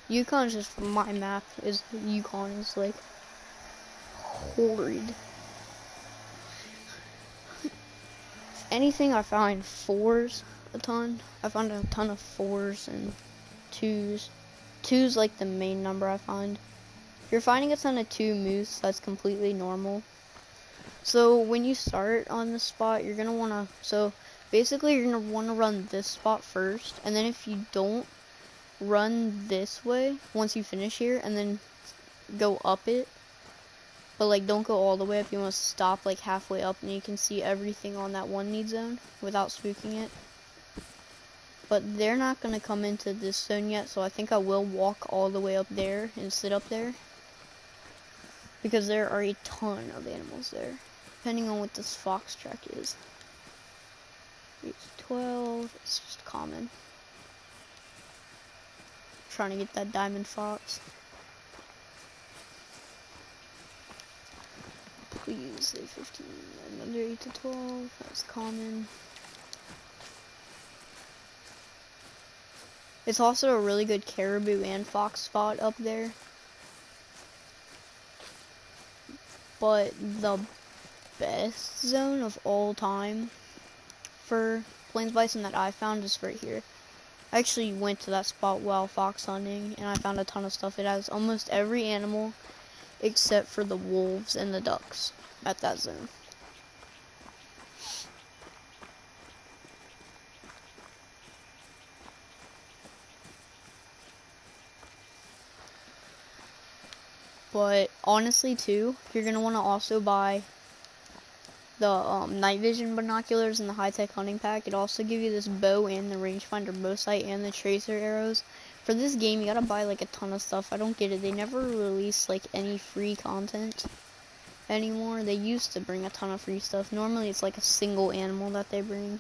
Yukon's just my map. Yukon is like horrid. If anything, I find fours a ton. I find a ton of fours and twos. Two's like the main number I find. If you're finding a ton of 2 moose, that's completely normal. So when you start on this spot, you're gonna wanna, so basically you're gonna wanna run this spot first, and then if you don't, run this way once you finish here, and then go up it. But like, don't go all the way up, you wanna stop like halfway up, and you can see everything on that one need zone without spooking it. But they're not gonna come into this zone yet, so I think I will walk all the way up there and sit up there. Because there are a ton of animals there, depending on what this fox track is. It's 12, it's just common. Trying to get that diamond fox. Please say 15, another 8 to 12, that's common. It's also a really good caribou and fox spot up there. But the best zone of all time for plains bison that I found is right here. I actually went to that spot while fox hunting, and I found a ton of stuff. It has almost every animal except for the wolves and the ducks at that zone. But honestly too, you're going to want to also buy the night vision binoculars and the high-tech hunting pack. It also gives you this bow and the rangefinder bow sight and the tracer arrows. For this game, you gotta buy like a ton of stuff. I don't get it. They never release like any free content anymore. They used to bring a ton of free stuff. Normally it's like a single animal that they bring.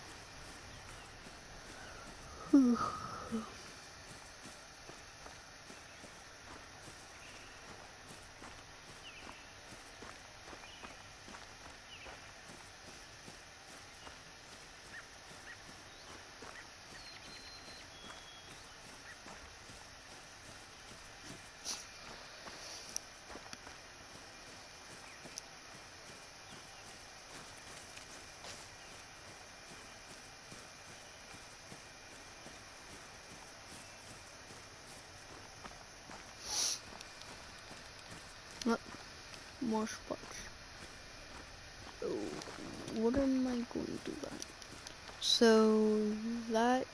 Oh, more sponge. Oh, what am I going to buy? So that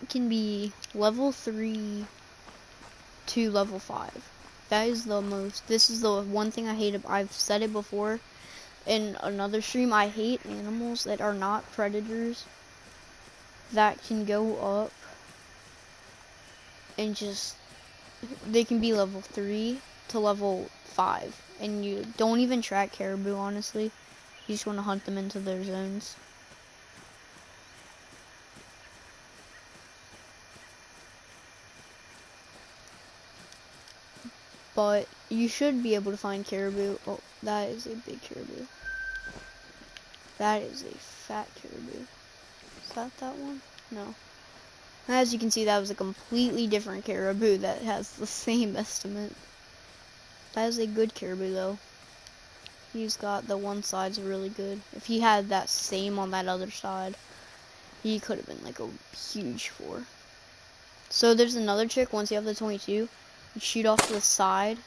can be level 3 to level 5. That is the most. This is the one thing I hate. I've said it before in another stream. I hate animals that are not predators that can go up and just, they can be level 3 to level 5, and you don't even track caribou, honestly. You just want to hunt them into their zones. But you should be able to find caribou. Oh, that is a big caribou. That is a fat caribou. Is that one? No. As you can see, that was a completely different caribou that has the same estimate. That is a good caribou, though. He's got the one side's really good. If he had that same on that other side, he could have been like a huge 4. So there's another trick. Once you have the 22, you shoot off to the side.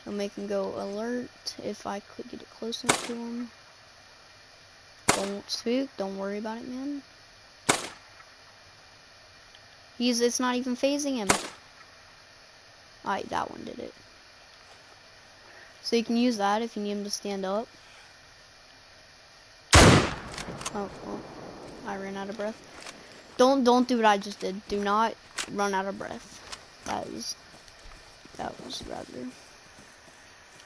It'll make him go alert. If I could get it close enough to him. Don't spook. Don't worry about it, man. It's not even phasing him. Alright, that one did it. So you can use that if you need him to stand up. Oh, I ran out of breath. Don't do what I just did. Do not run out of breath. That was rather.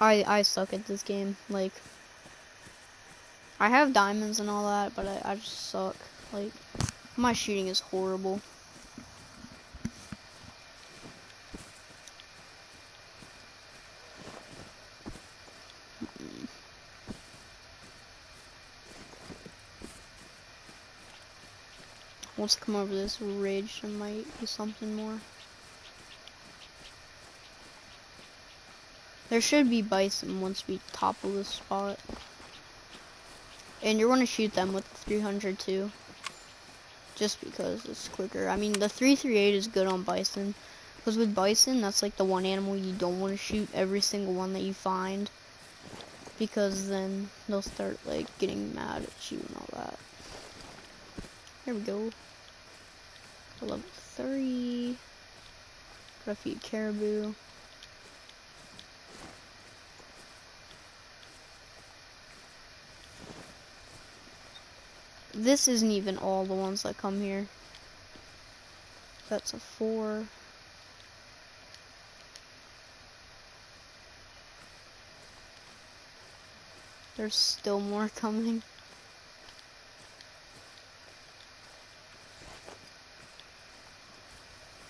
I suck at this game. Like, I have diamonds and all that, but I just suck. Like, my shooting is horrible. Once I come over this ridge, there might be something more. There should be bison once we topple this spot. And you're going to shoot them with the 300 too. Just because it's quicker. I mean, the 338 is good on bison. Because with bison, that's like the one animal you don't want to shoot every single one that you find. Because then they'll start like getting mad at you and all that. There we go. Level 3. Gotta feed caribou. This isn't even all the ones that come here. That's a 4. There's still more coming.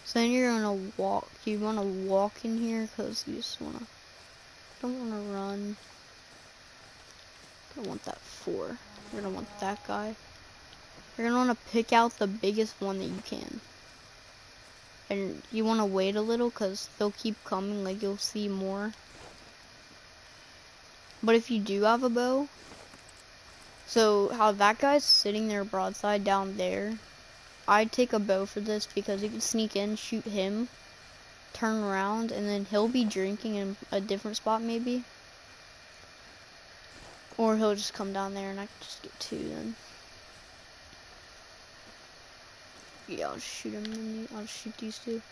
So then you're gonna walk. You wanna walk in here because you just wanna. Don't wanna run. Don't want that 4. You're gonna want that guy. You're gonna wanna pick out the biggest one that you can. And you wanna wait a little because they'll keep coming. Like you'll see more. But if you do have a bow, so how that guy's sitting there broadside down there. I'd take a bow for this because you can sneak in, shoot him, turn around, and then he'll be drinking in a different spot maybe. Or he'll just come down there and I can just get 2 then. Yeah, I'll shoot him and I'll shoot these 2.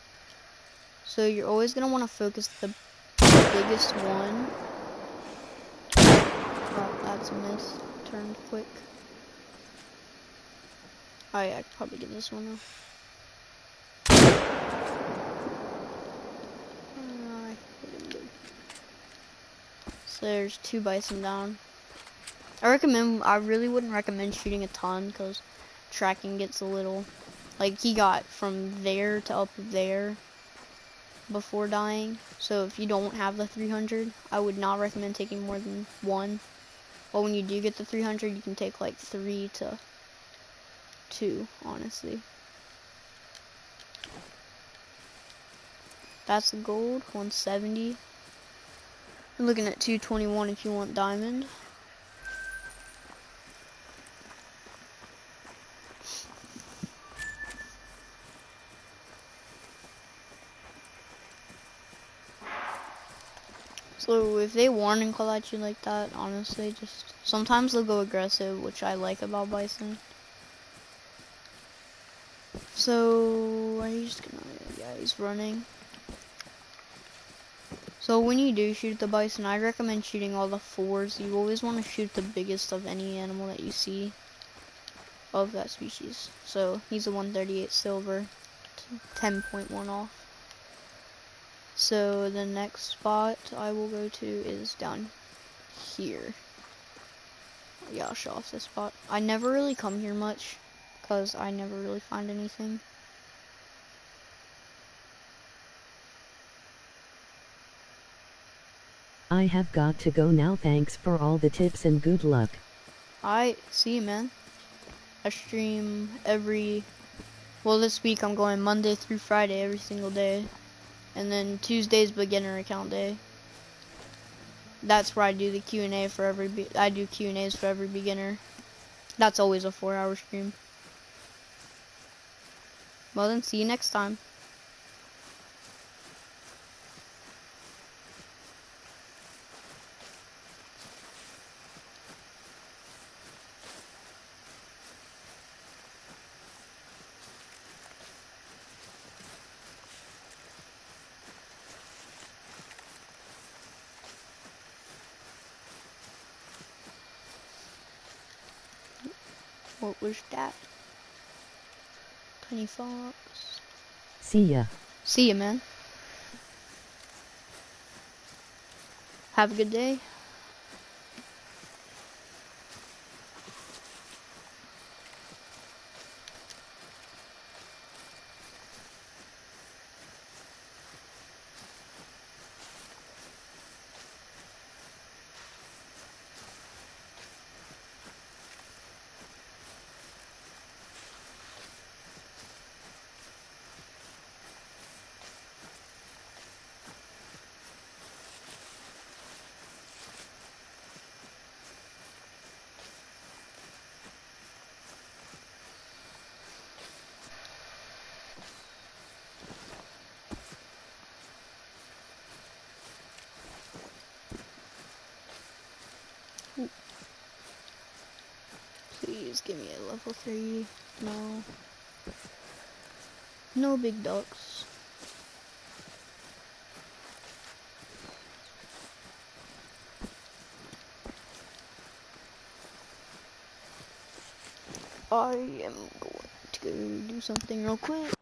So you're always going to want to focus the biggest one. Oh, that's a miss. Turned quick. Oh yeah, I could probably get this one though. So there's 2 bison down. I really wouldn't recommend shooting a ton because tracking gets a little, like he got from there to up there before dying. So if you don't have the 300, I would not recommend taking more than 1. But when you do get the 300, you can take like 3 to 2, honestly. That's the gold, 170. You're looking at 221 if you want diamond. So if they warning call at you like that, honestly, just sometimes they'll go aggressive, which I like about bison. So are you just gonna? Yeah, he's running. So when you do shoot the bison, I recommend shooting all the fours. You always want to shoot the biggest of any animal that you see of that species. So he's a 138 silver, 10.1 off. So the next spot I will go to is down here. Yeah, I'll show off this spot. I never really come here much because I never really find anything. I have got to go now. Thanks for all the tips and good luck. Alright, see you, man. I stream well, this week I'm going Monday through Friday every single day. And then Tuesday's beginner account day. That's where I do the Q&A for I do Q&As for every beginner. That's always a 4-hour stream. Well then, see you next time. What was that? Penny Fox. See ya. See ya, man. Have a good day. Ooh. Please give me a level 3. No. No big ducks. I am going to go do something real quick.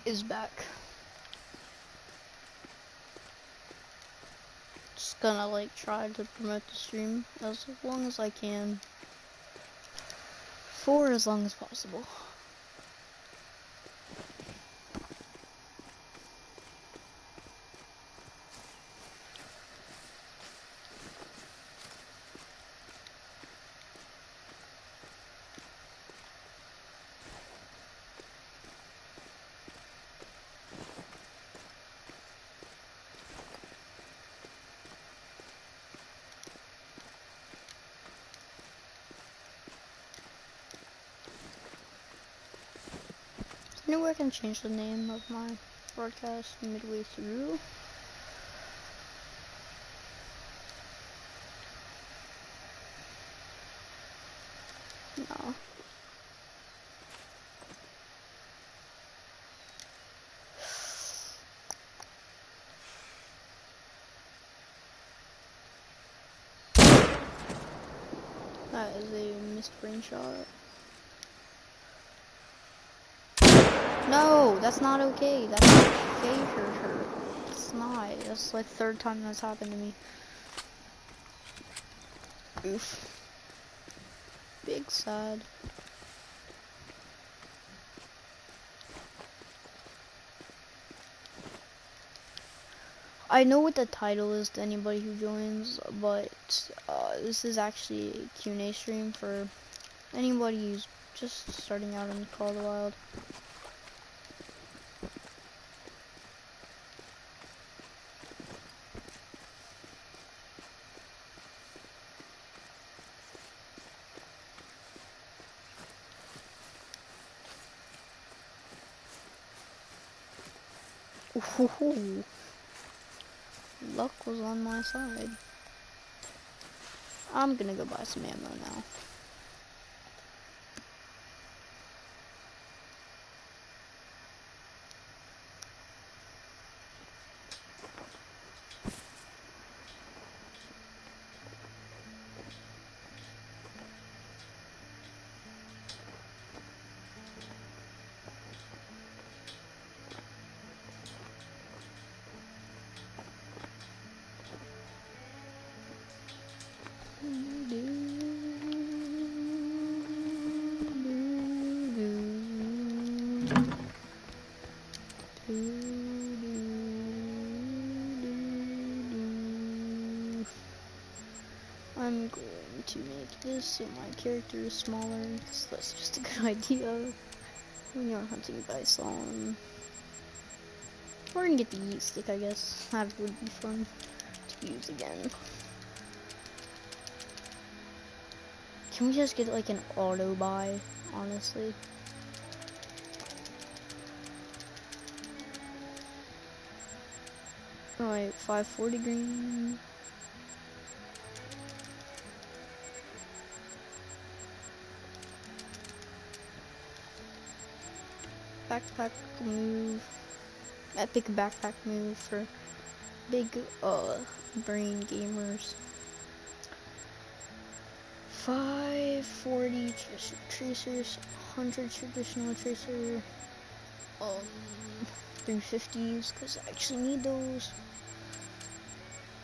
is back. Just gonna like try to promote the stream as long as I can. For as long as possible. Anyway, I can change the name of my broadcast midway through. No. That is a missed brain shot. No, that's not okay. That's not favor her. It's not. That's like the third time that's happened to me. Oof. Big sad. I know what the title is to anybody who joins, but this is actually a Q&A stream for anybody who's just starting out in Call of the Wild. Ooh. Luck was on my side. I'm gonna go buy some ammo now. I'm going to make this so my character is smaller, because that's just a good idea when you're hunting bison. We're gonna get the yeet stick, I guess. That would be fun to use again. Can we just get like an auto buy, honestly? Alright, 540 green. Backpack move. Epic backpack move for big brain gamers. 540 tracers, 100 traditional tracer, 350s, because I actually need those.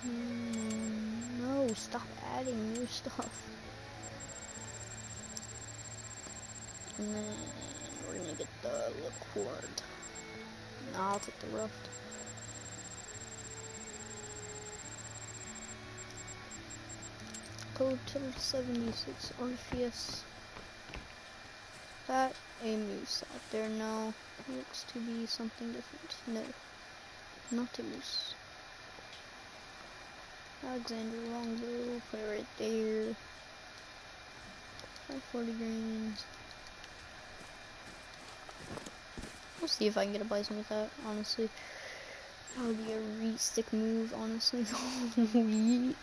No, stop adding new stuff. And then we're gonna get the liquid. No, I'll take the rough. Code till 76 Orpheus. That a moose out there? No, looks to be something different. No, not a moose. Alexander Longbow, put it right there. 540 greens. We'll see if I can get a bison with that, honestly. That would be a yeet stick move, honestly. Yeet.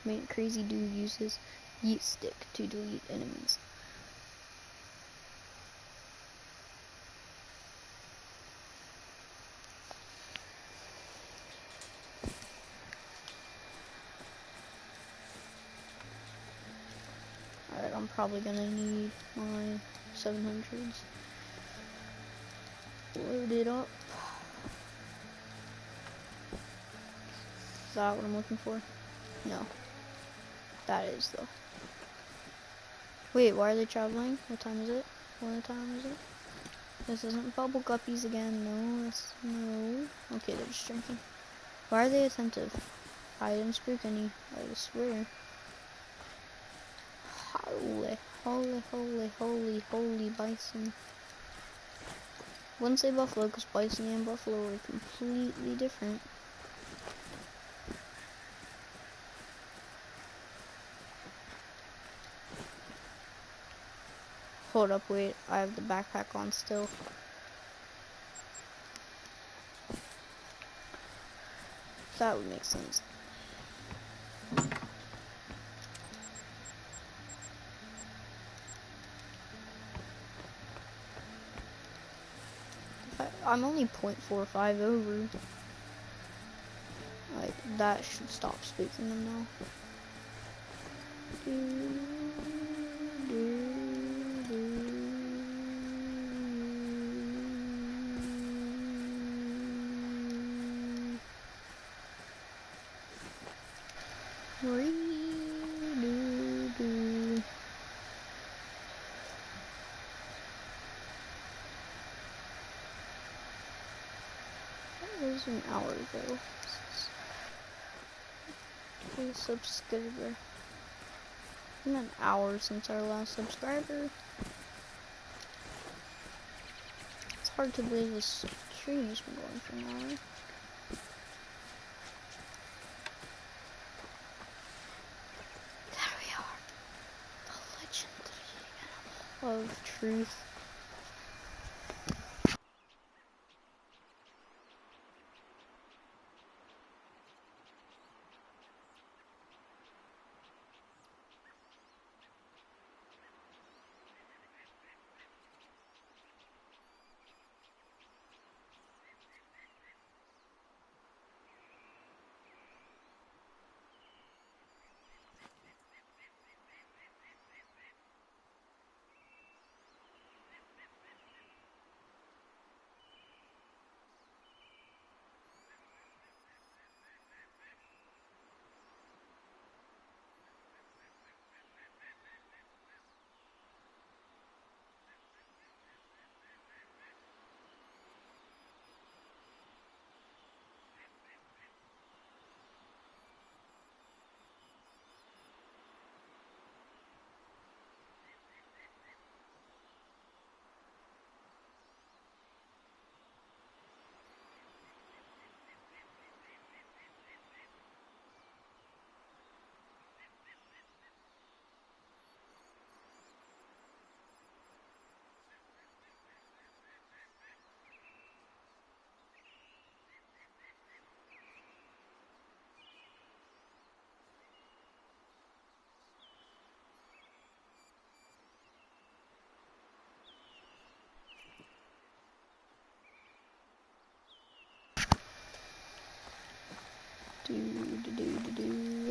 I mean, crazy dude uses yeet stick to delete enemies. Alright, I'm probably gonna need my 700s. Load it up. Is that what I'm looking for? No. That is, though. Wait, why are they traveling? What time is it? What time is it? This isn't bubble guppies again. No, no. Okay, they're just drinking. Why are they attentive? I didn't spook any. I swear. Holy, holy, holy, holy, holy bison. Wouldn't say buffalo, because bison and buffalo are completely different. Hold up, wait. I have the backpack on still. That would make sense. I'm only 0.45 over. Like, that should stop spooking them now. That was an hour ago. A subscriber. It's been an hour since our last subscriber. It's hard to believe this stream has been going for an hour. There we are. The legendary animal of truth.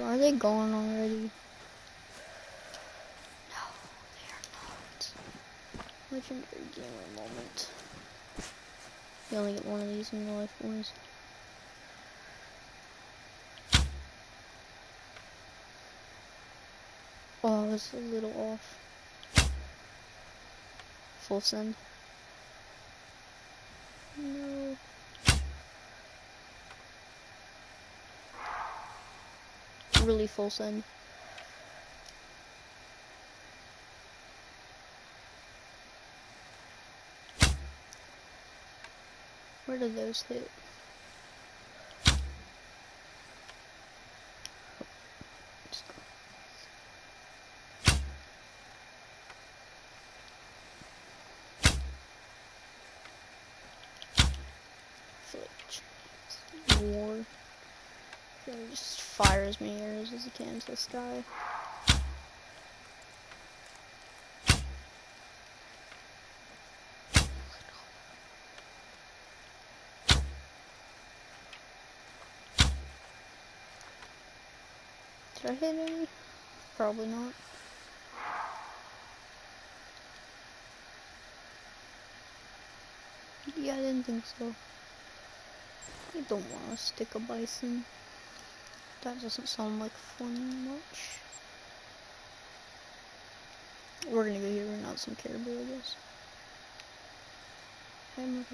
Are they gone already? No, they are not. Legendary gamer moment. You only get one of these in your life, boys. Oh, I was a little off. Full send. No. Really full send. Where did those hit? War. He just fire as many arrows as he can to the sky. Did I hit any? Probably not. Yeah, I didn't think so. I don't want to stick a bison. That doesn't sound like fun much. We're gonna go here and out some caribou, I guess. I'm